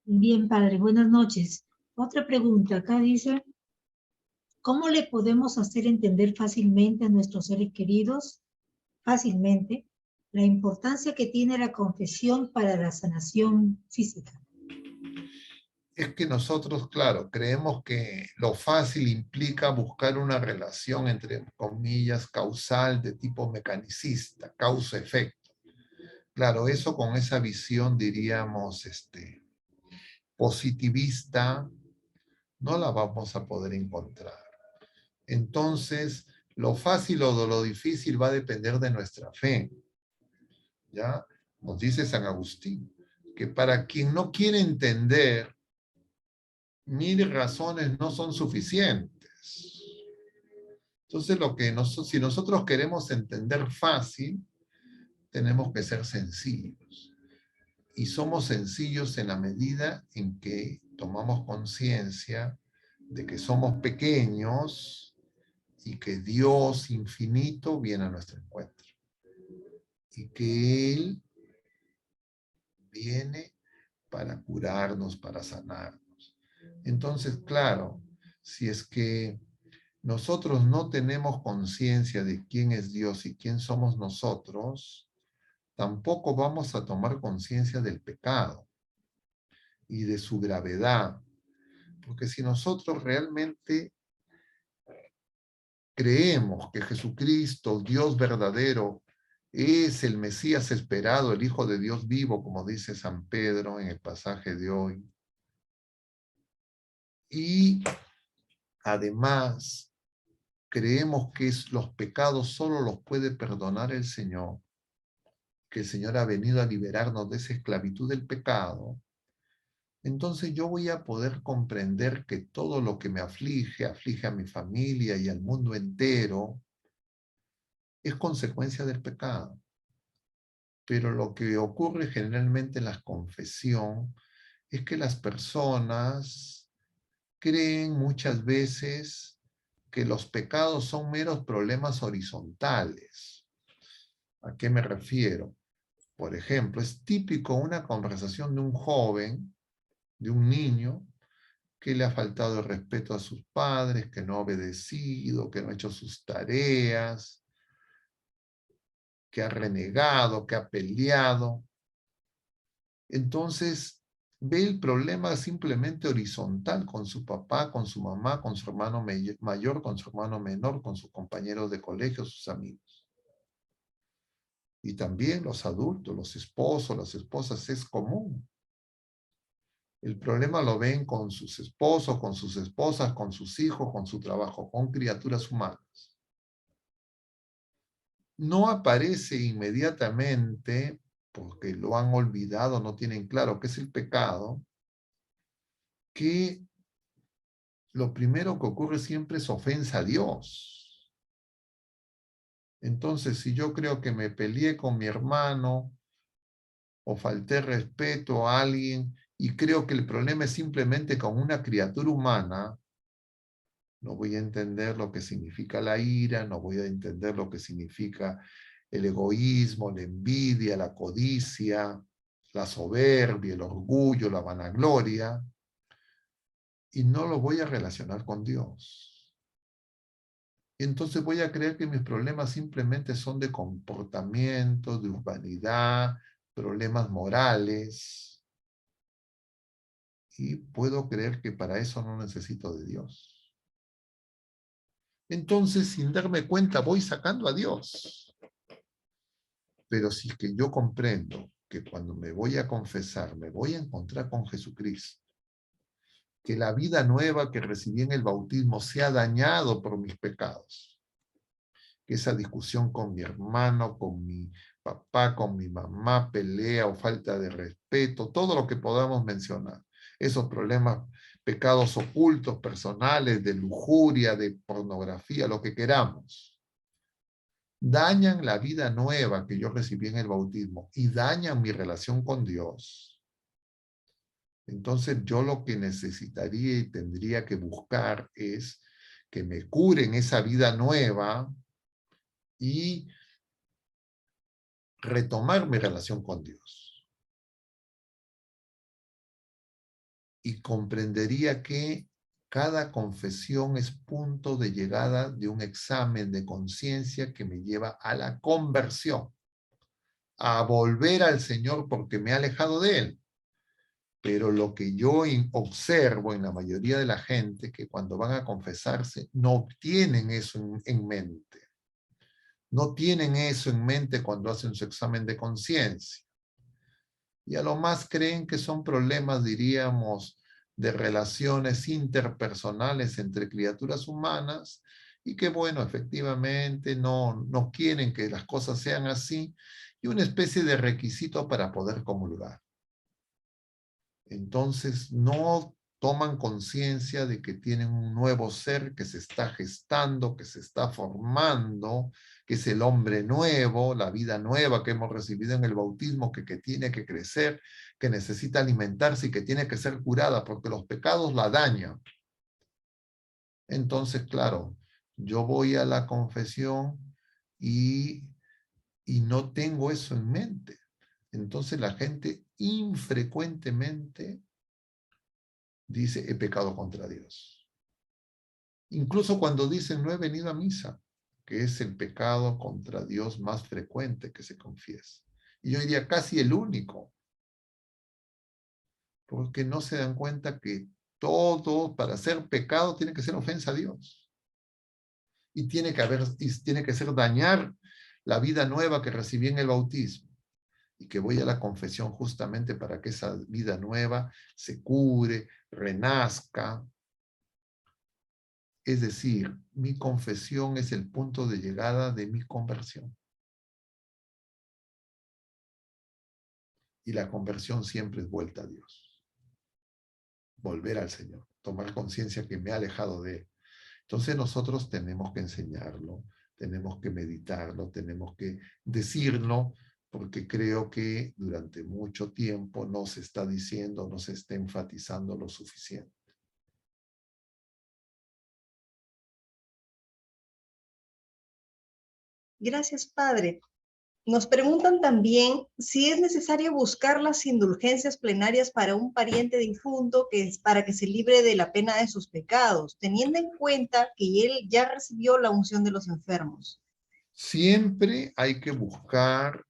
Bien, padre, buenas noches. Otra pregunta, acá dice, ¿cómo le podemos hacer entender fácilmente a nuestros seres queridos, fácilmente, la importancia que tiene la confesión para la sanación física? Es que nosotros, claro, creemos que lo fácil implica buscar una relación entre comillas causal de tipo mecanicista, causa-efecto. Claro, eso con esa visión, diríamos, positivista, no la vamos a poder encontrar. Entonces, lo fácil o de lo difícil va a depender de nuestra fe. ¿Ya? Nos dice San Agustín, que para quien no quiere entender, 1000 razones no son suficientes. Entonces, si nosotros queremos entender fácil, tenemos que ser sencillos. Y somos sencillos en la medida en que tomamos conciencia de que somos pequeños y que Dios infinito viene a nuestro encuentro. Y que Él viene para curarnos, para sanarnos. Entonces, claro, si es que nosotros no tenemos conciencia de quién es Dios y quién somos nosotros, tampoco vamos a tomar conciencia del pecado y de su gravedad. Porque si nosotros realmente creemos que Jesucristo, Dios verdadero, es el Mesías esperado, el Hijo de Dios vivo, como dice San Pedro en el pasaje de hoy, y además creemos que los pecados solo los puede perdonar el Señor, que el Señor ha venido a liberarnos de esa esclavitud del pecado, entonces yo voy a poder comprender que todo lo que me aflige, aflige a mi familia y al mundo entero, es consecuencia del pecado. Pero lo que ocurre generalmente en la confesión es que las personas creen muchas veces que los pecados son meros problemas horizontales. ¿A qué me refiero? Por ejemplo, es típico una conversación de un joven, de un niño, que le ha faltado el respeto a sus padres, que no ha obedecido, que no ha hecho sus tareas, que ha renegado, que ha peleado. Entonces, ve el problema simplemente horizontal con su papá, con su mamá, con su hermano mayor, con su hermano menor, con sus compañeros de colegio, sus amigos. Y también los adultos, los esposos, las esposas, es común. El problema lo ven con sus esposos, con sus esposas, con sus hijos, con su trabajo, con criaturas humanas. No aparece inmediatamente, porque lo han olvidado, no tienen claro qué es el pecado, que lo primero que ocurre siempre es ofensa a Dios. Entonces, si yo creo que me peleé con mi hermano o falté respeto a alguien y creo que el problema es simplemente con una criatura humana, no voy a entender lo que significa la ira, no voy a entender lo que significa el egoísmo, la envidia, la codicia, la soberbia, el orgullo, la vanagloria, y no lo voy a relacionar con Dios. Entonces voy a creer que mis problemas simplemente son de comportamiento, de urbanidad, problemas morales, y puedo creer que para eso no necesito de Dios. Entonces, sin darme cuenta, voy sacando a Dios. Pero si es que yo comprendo que cuando me voy a confesar, me voy a encontrar con Jesucristo, que la vida nueva que recibí en el bautismo se ha dañado por mis pecados, que esa discusión con mi hermano, con mi papá, con mi mamá, pelea o falta de respeto, todo lo que podamos mencionar, esos problemas, pecados ocultos, personales, de lujuria, de pornografía, lo que queramos, dañan la vida nueva que yo recibí en el bautismo y dañan mi relación con Dios. Entonces yo lo que necesitaría y tendría que buscar es que me cure en esa vida nueva y retomar mi relación con Dios. Y comprendería que cada confesión es punto de llegada de un examen de conciencia que me lleva a la conversión, a volver al Señor porque me he alejado de Él. Pero lo que yo observo en la mayoría de la gente, que cuando van a confesarse no tienen eso en mente. No tienen eso en mente cuando hacen su examen de conciencia. Y a lo más creen que son problemas, diríamos, de relaciones interpersonales entre criaturas humanas y que, bueno, efectivamente no quieren que las cosas sean así y una especie de requisito para poder comulgar. Entonces no toman conciencia de que tienen un nuevo ser que se está gestando, que se está formando, que es el hombre nuevo, la vida nueva que hemos recibido en el bautismo, que tiene que crecer, que necesita alimentarse y que tiene que ser curada, porque los pecados la dañan. Entonces, claro, yo voy a la confesión y no tengo eso en mente. Entonces la gente infrecuentemente dice, he pecado contra Dios. Incluso cuando dicen, no he venido a misa, que es el pecado contra Dios más frecuente que se confiesa. Y yo diría casi el único, porque no se dan cuenta que todo, para ser pecado, tiene que ser ofensa a Dios. Y tiene que ser dañar la vida nueva que recibí en el bautismo. Y que voy a la confesión justamente para que esa vida nueva se cure, renazca. Es decir, mi confesión es el punto de llegada de mi conversión. Y la conversión siempre es vuelta a Dios. Volver al Señor, tomar conciencia que me ha alejado de Él. Entonces nosotros tenemos que enseñarlo, tenemos que meditarlo, tenemos que decirlo, porque creo que durante mucho tiempo no se está diciendo, no se está enfatizando lo suficiente. Gracias, Padre. Nos preguntan también si es necesario buscar las indulgencias plenarias para un pariente difunto para que se libre de la pena de sus pecados, teniendo en cuenta que él ya recibió la unción de los enfermos. Siempre hay que buscar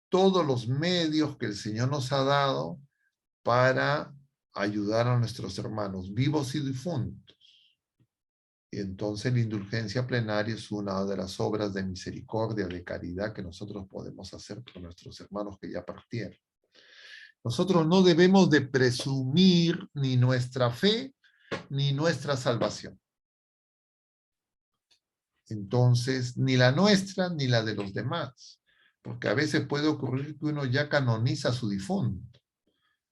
todos los medios que el Señor nos ha dado para ayudar a nuestros hermanos, vivos y difuntos. Y entonces la indulgencia plenaria es una de las obras de misericordia, de caridad que nosotros podemos hacer por nuestros hermanos que ya partieron. Nosotros no debemos de presumir ni nuestra fe ni nuestra salvación. Entonces, ni la nuestra ni la de los demás. Porque a veces puede ocurrir que uno ya canoniza a su difunto.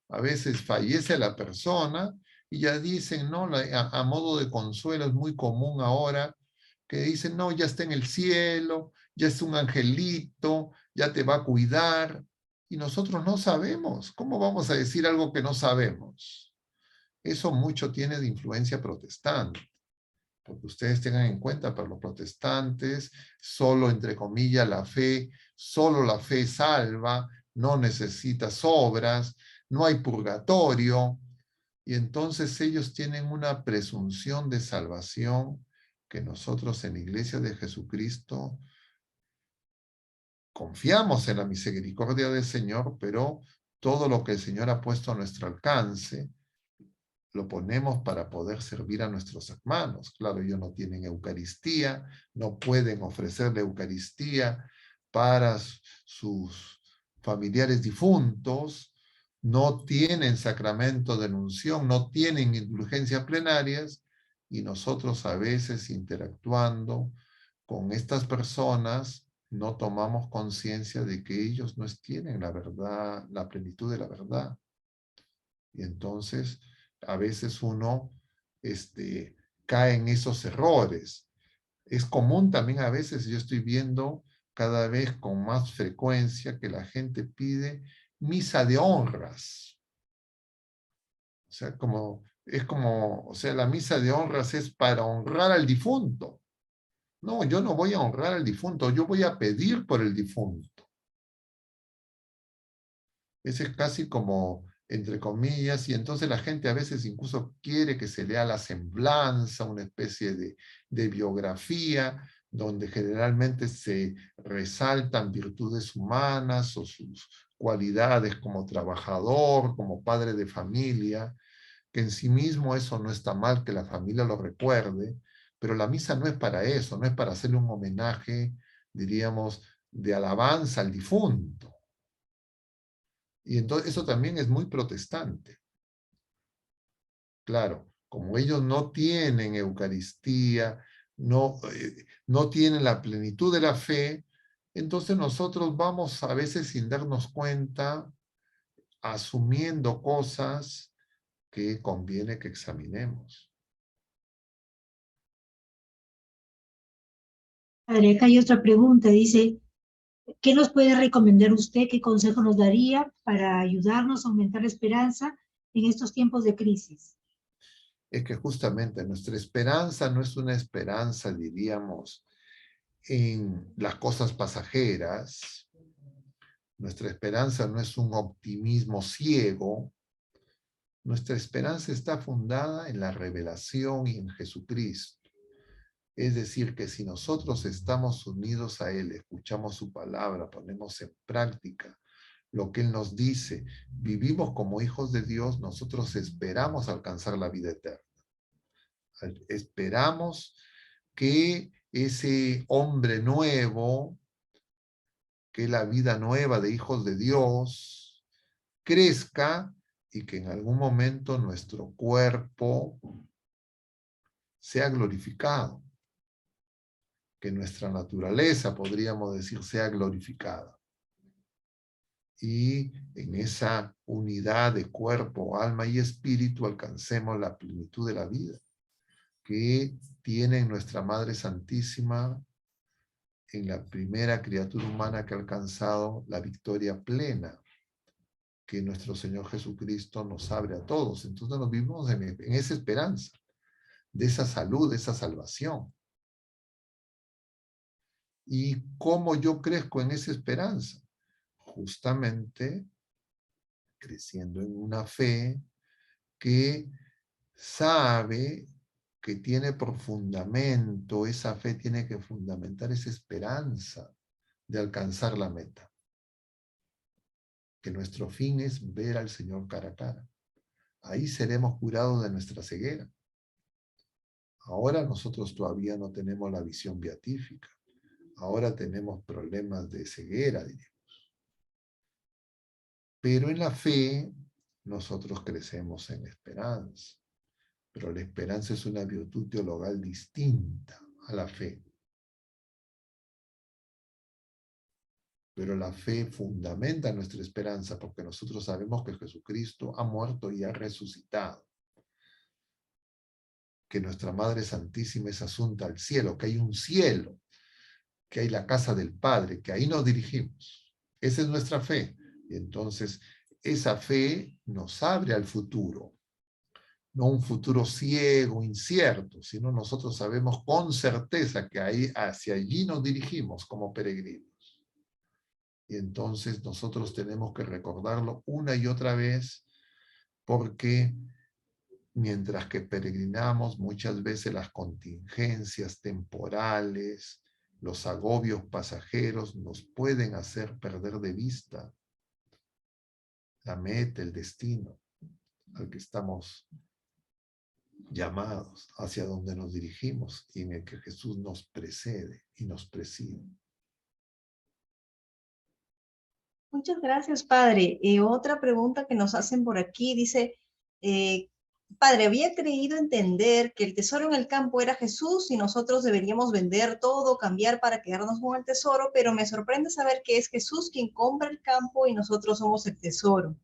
A veces fallece la persona y ya dicen, no, a modo de consuelo es muy común ahora que dicen, no, ya está en el cielo, ya es un angelito, ya te va a cuidar. Y nosotros no sabemos. ¿Cómo vamos a decir algo que no sabemos? Eso mucho tiene de influencia protestante. Porque ustedes tengan en cuenta, para los protestantes, solo, entre comillas, solo la fe salva, no necesitas obras, no hay purgatorio, y entonces ellos tienen una presunción de salvación que nosotros en la Iglesia de Jesucristo confiamos en la misericordia del Señor, pero todo lo que el Señor ha puesto a nuestro alcance, lo ponemos para poder servir a nuestros hermanos. Claro, ellos no tienen Eucaristía, no pueden ofrecer la Eucaristía para sus familiares difuntos, no tienen sacramento de unción, no tienen indulgencias plenarias, y nosotros a veces interactuando con estas personas no tomamos conciencia de que ellos no tienen la verdad, la plenitud de la verdad. Y entonces a veces uno cae en esos errores. Es común también a veces, yo estoy viendo cada vez con más frecuencia que la gente pide misa de honras. O sea, como Es como, o sea, la misa de honras es para honrar al difunto. No, yo no voy a honrar al difunto, yo voy a pedir por el difunto. Ese es casi como, entre comillas, y entonces la gente a veces incluso quiere que se lea la semblanza, una especie de biografía, donde generalmente se resaltan virtudes humanas o sus cualidades como trabajador, como padre de familia, que en sí mismo eso no está mal, que la familia lo recuerde, pero la misa no es para eso, no es para hacerle un homenaje, diríamos, de alabanza al difunto. Y entonces eso también es muy protestante. Claro, como ellos no tienen Eucaristía, no tienen la plenitud de la fe, entonces nosotros vamos a veces sin darnos cuenta, asumiendo cosas que conviene que examinemos. Padre, acá hay otra pregunta. Dice, ¿qué nos puede recomendar usted? ¿Qué consejo nos daría para ayudarnos a aumentar la esperanza en estos tiempos de crisis? Es que justamente nuestra esperanza no es una esperanza, diríamos, en las cosas pasajeras. Nuestra esperanza no es un optimismo ciego. Nuestra esperanza está fundada en la revelación y en Jesucristo. Es decir, que si nosotros estamos unidos a Él, escuchamos su palabra, ponemos en práctica lo que Él nos dice, vivimos como hijos de Dios, nosotros esperamos alcanzar la vida eterna. Esperamos que ese hombre nuevo, que la vida nueva de hijos de Dios, crezca y que en algún momento nuestro cuerpo sea glorificado, que nuestra naturaleza, podríamos decir, sea glorificada. Y en esa unidad de cuerpo, alma y espíritu alcancemos la plenitud de la vida que tiene nuestra Madre Santísima en la primera criatura humana que ha alcanzado la victoria plena que nuestro Señor Jesucristo nos abre a todos. Entonces nos vivimos en esa esperanza, de esa salud, de esa salvación. ¿Y cómo yo crezco en esa esperanza? Justamente creciendo en una fe que sabe que tiene por fundamento, esa fe tiene que fundamentar esa esperanza de alcanzar la meta. Que nuestro fin es ver al Señor cara a cara. Ahí seremos curados de nuestra ceguera. Ahora nosotros todavía no tenemos la visión beatífica. Ahora tenemos problemas de ceguera, diríamos. Pero en la fe nosotros crecemos en esperanza. Pero la esperanza es una virtud teologal distinta a la fe. Pero la fe fundamenta nuestra esperanza porque nosotros sabemos que Jesucristo ha muerto y ha resucitado. Que nuestra Madre Santísima es asunta al cielo, que hay un cielo, que hay la casa del Padre, que ahí nos dirigimos. Esa es nuestra fe. Y entonces, esa fe nos abre al futuro. No un futuro ciego, incierto, sino nosotros sabemos con certeza que ahí, hacia allí nos dirigimos como peregrinos. Y entonces nosotros tenemos que recordarlo una y otra vez porque mientras que peregrinamos, muchas veces las contingencias temporales, los agobios pasajeros nos pueden hacer perder de vista la meta, el destino al que estamos llamados, hacia donde nos dirigimos y en el que Jesús nos precede y nos preside. Muchas gracias, padre. Otra pregunta que nos hacen por aquí dice, padre, había creído entender que el tesoro en el campo era Jesús y nosotros deberíamos vender todo, cambiar para quedarnos con el tesoro, pero me sorprende saber que es Jesús quien compra el campo y nosotros somos el tesoro.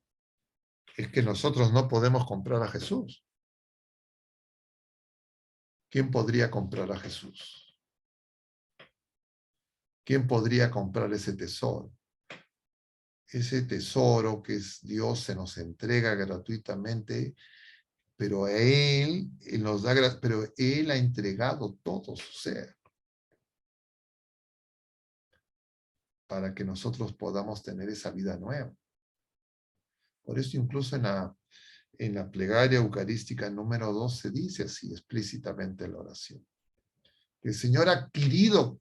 Es que nosotros no podemos comprar a Jesús. ¿Quién podría comprar a Jesús? ¿Quién podría comprar ese tesoro? Ese tesoro que es Dios se nos entrega gratuitamente Pero Él nos da gracia, pero Él ha entregado todo su ser para que nosotros podamos tener esa vida nueva. Por eso incluso en la plegaria eucarística número 2 se dice así explícitamente en la oración. Que el Señor ha adquirido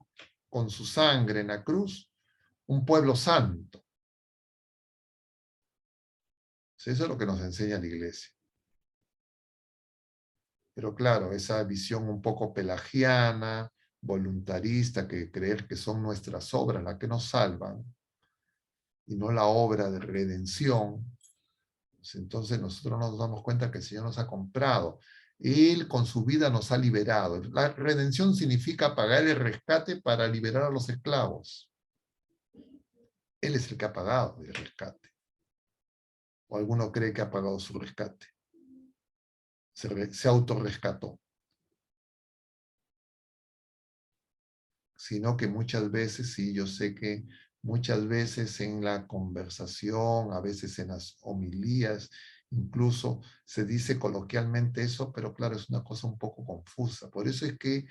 con su sangre en la cruz un pueblo santo. Eso es lo que nos enseña la Iglesia. Pero claro, esa visión un poco pelagiana, voluntarista, que creer que son nuestras obras las que nos salvan, y no la obra de redención, pues entonces nosotros nos damos cuenta que el Señor nos ha comprado. Él con su vida nos ha liberado. La redención significa pagar el rescate para liberar a los esclavos. Él es el que ha pagado el rescate. O alguno cree que ha pagado su rescate. Se autorrescató. Sino que muchas veces, sí, yo sé que muchas veces en la conversación, a veces en las homilías, incluso se dice coloquialmente eso, pero claro, es una cosa un poco confusa. Por eso es que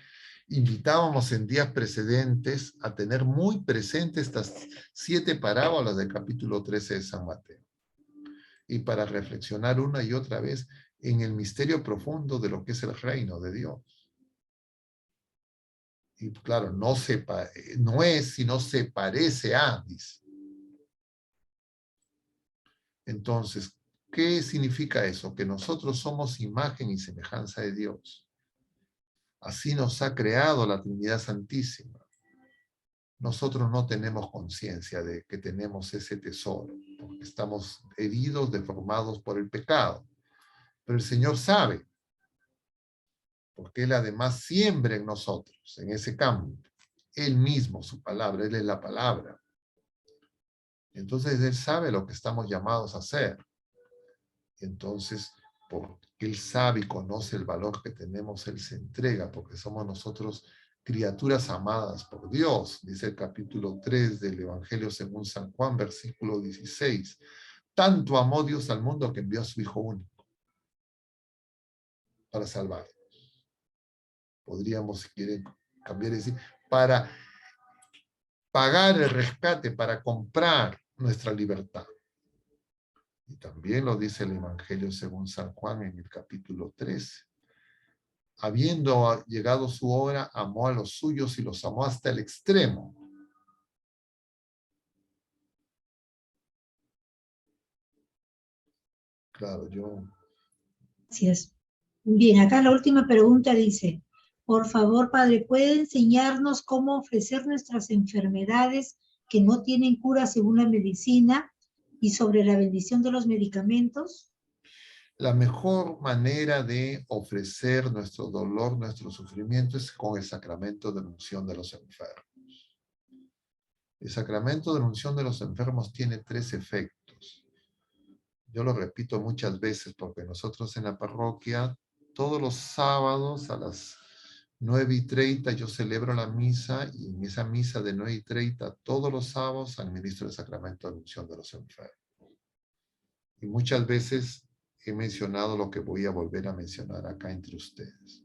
invitábamos en días precedentes a tener muy presentes estas 7 parábolas del capítulo 13 de San Mateo. Y para reflexionar una y otra vez en el misterio profundo de lo que es el reino de Dios. Y claro, no es, sino se parece a, dice. Entonces, ¿qué significa eso? Que nosotros somos imagen y semejanza de Dios. Así nos ha creado la Trinidad Santísima. Nosotros no tenemos conciencia de que tenemos ese tesoro, porque estamos heridos, deformados por el pecado. Pero el Señor sabe, porque Él además siembra en nosotros, en ese campo. Él mismo, su palabra, Él es la palabra. Entonces Él sabe lo que estamos llamados a hacer. Entonces, porque Él sabe y conoce el valor que tenemos, Él se entrega, porque somos nosotros criaturas amadas por Dios, dice el capítulo 3 del Evangelio según San Juan, versículo 16. Tanto amó Dios al mundo que envió a su Hijo único para salvarnos. Podríamos, si quieren, cambiar y decir, para pagar el rescate, para comprar nuestra libertad. Y también lo dice el Evangelio según San Juan en el capítulo 13. Habiendo llegado su hora, amó a los suyos y los amó hasta el extremo. Claro, Gracias. Bien, acá la última pregunta dice, por favor, Padre, ¿puede enseñarnos cómo ofrecer nuestras enfermedades que no tienen cura según la medicina y sobre la bendición de los medicamentos? La mejor manera de ofrecer nuestro dolor, nuestro sufrimiento es con el sacramento de la unción de los enfermos. El sacramento de la unción de los enfermos tiene 3 efectos. Yo lo repito muchas veces porque nosotros en la parroquia, todos los sábados a las 9:30 yo celebro la misa y en esa misa de 9:30 todos los sábados administro el sacramento de la unción de los enfermos. Y muchas veces he mencionado lo que voy a volver a mencionar acá entre ustedes.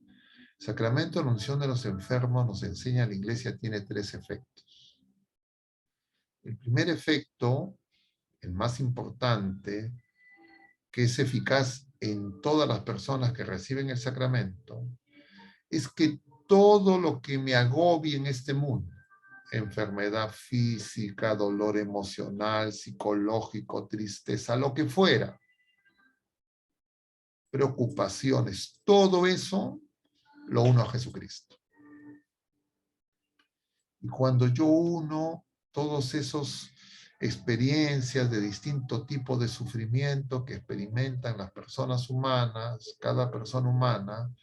El sacramento de la unción de los enfermos nos enseña la Iglesia tiene 3 efectos. El primer efecto, el más importante, que es eficaz en todas las personas que reciben el sacramento, es que todo lo que me agobie en este mundo, enfermedad física, dolor emocional, psicológico, tristeza, lo que fuera, preocupaciones, todo eso lo uno a Jesucristo. Y cuando yo uno todos esos experiencias de distinto tipo de sufrimiento que experimentan las personas humanas, cada persona humana,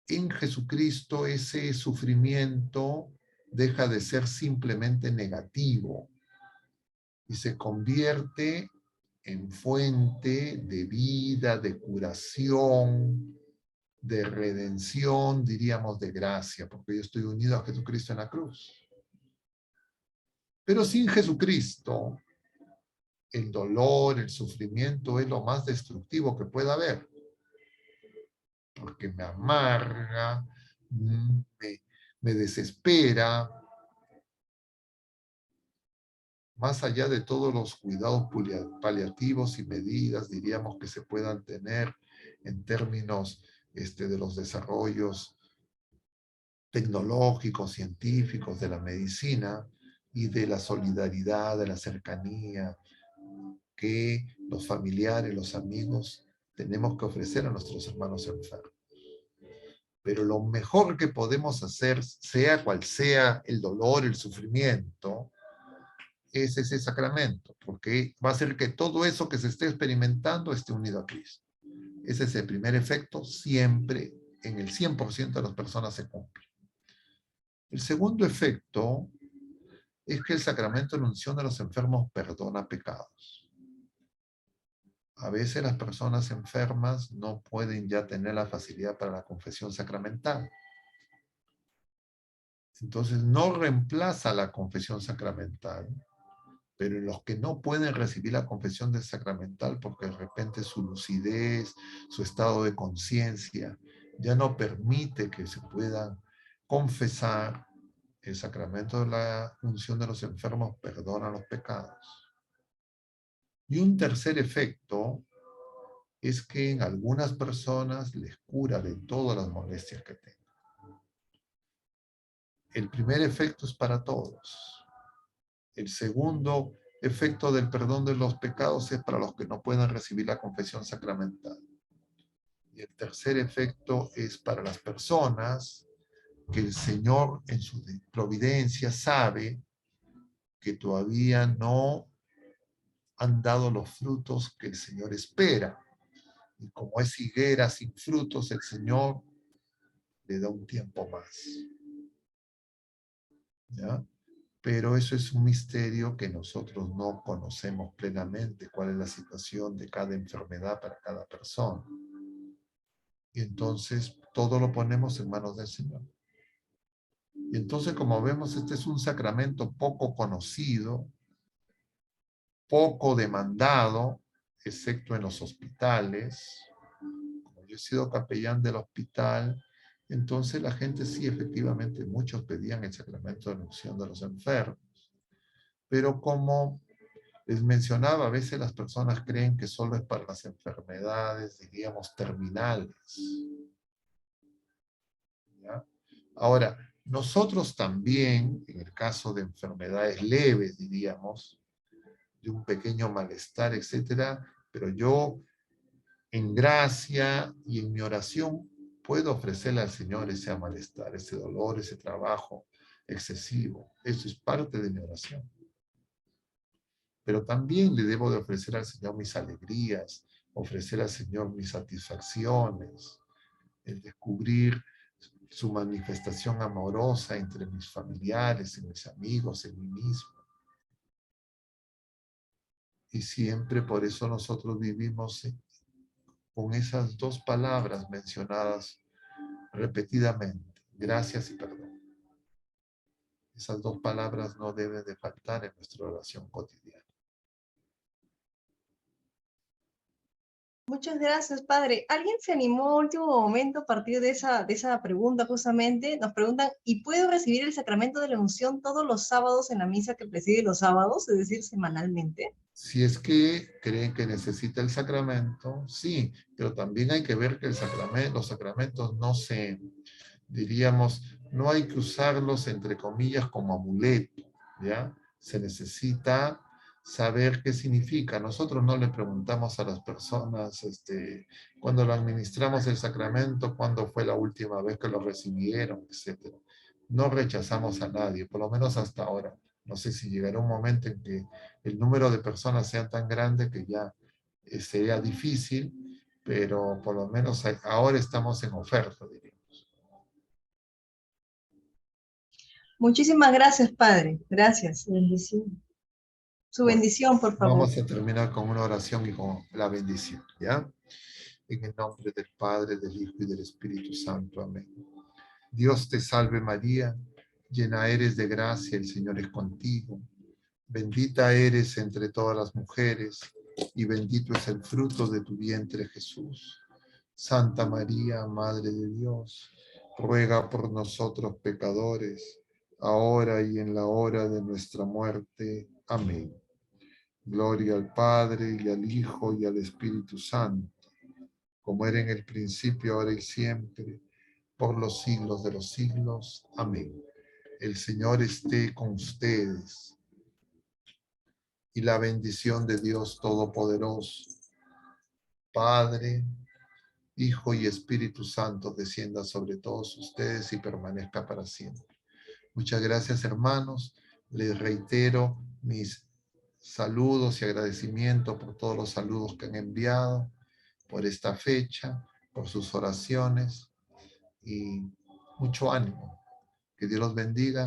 en Jesucristo ese sufrimiento deja de ser simplemente negativo y se convierte en fuente de vida, de curación, de redención, diríamos de gracia, porque yo estoy unido a Jesucristo en la cruz. Pero sin Jesucristo, el dolor, el sufrimiento es lo más destructivo que pueda haber. Porque me amarga, me desespera. Más allá de todos los cuidados paliativos y medidas, diríamos, que se puedan tener en términos de los desarrollos tecnológicos, científicos, de la medicina y de la solidaridad, de la cercanía que los familiares, los amigos tenemos que ofrecer a nuestros hermanos enfermos. Pero lo mejor que podemos hacer, sea cual sea el dolor, el sufrimiento, es ese sacramento, porque va a hacer que todo eso que se esté experimentando esté unido a Cristo. Ese es el primer efecto, siempre, en el 100% de las personas se cumple. El segundo efecto es que el sacramento de la unción de los enfermos perdona pecados. A veces las personas enfermas no pueden ya tener la facilidad para la confesión sacramental. Entonces no reemplaza la confesión sacramental, pero en los que no pueden recibir la confesión sacramental porque de repente su lucidez, su estado de conciencia ya no permite que se puedan confesar, el sacramento de la unción de los enfermos perdona los pecados. Y un tercer efecto es que en algunas personas les cura de todas las molestias que tengan. El primer efecto es para todos. El segundo efecto del perdón de los pecados es para los que no pueden recibir la confesión sacramental. Y el tercer efecto es para las personas que el Señor en su providencia sabe que todavía no han dado los frutos que el Señor espera. Y como es higuera sin frutos, el Señor le da un tiempo más. ¿Ya? Pero eso es un misterio que nosotros no conocemos plenamente, cuál es la situación de cada enfermedad para cada persona. Y entonces todo lo ponemos en manos del Señor. Y entonces, como vemos, este es un sacramento poco conocido, poco demandado, excepto en los hospitales. Como yo he sido capellán del hospital, entonces la gente sí, efectivamente, muchos pedían el sacramento de la unción de los enfermos. Pero como les mencionaba, a veces las personas creen que solo es para las enfermedades, diríamos, terminales. ¿Ya? Ahora, nosotros también, en el caso de enfermedades leves, diríamos, de un pequeño malestar, etcétera, pero yo, en gracia y en mi oración, puedo ofrecerle al Señor ese malestar, ese dolor, ese trabajo excesivo. Eso es parte de mi oración. Pero también le debo de ofrecer al Señor mis alegrías, ofrecer al Señor mis satisfacciones, el descubrir su manifestación amorosa entre mis familiares, en mis amigos, en mí mismo. Y siempre por eso nosotros vivimos con esas dos palabras mencionadas repetidamente, gracias y perdón. Esas dos palabras no deben de faltar en nuestra oración cotidiana. Muchas gracias, padre. ¿Alguien se animó a último momento a partir de esa pregunta justamente? Nos preguntan, ¿y puedo recibir el sacramento de la unción todos los sábados en la misa que preside los sábados, es decir, semanalmente? Si es que creen que necesita el sacramento, sí, pero también hay que ver que los sacramentos no se, diríamos, no hay que usarlos entre comillas como amuleto, ¿ya? Se necesita saber qué significa. Nosotros no le preguntamos a las personas, cuando lo administramos el sacramento, cuándo fue la última vez que lo recibieron, etc. No rechazamos a nadie, por lo menos hasta ahora. No sé si llegará un momento en que el número de personas sea tan grande que ya sería difícil, pero por lo menos ahora estamos en oferta, diríamos. Muchísimas gracias, padre. Gracias. Bendición. Su Bueno, bendición, por favor. vamos a terminar con una oración y con la bendición, ¿ya? En el nombre del Padre, del Hijo y del Espíritu Santo. Amén. Dios te salve María, llena eres de gracia, el Señor es contigo. Bendita eres entre todas las mujeres, y bendito es el fruto de tu vientre, Jesús. Santa María, Madre de Dios, ruega por nosotros pecadores, ahora y en la hora de nuestra muerte. Amén. Gloria al Padre, y al Hijo, y al Espíritu Santo, como era en el principio, ahora y siempre, por los siglos de los siglos. Amén. El Señor esté con ustedes, y la bendición de Dios Todopoderoso, Padre, Hijo y Espíritu Santo, descienda sobre todos ustedes y permanezca para siempre. Muchas gracias, hermanos. Les reitero mis saludos y agradecimiento por todos los saludos que han enviado, por esta fecha, por sus oraciones y mucho ánimo. Que Dios los bendiga.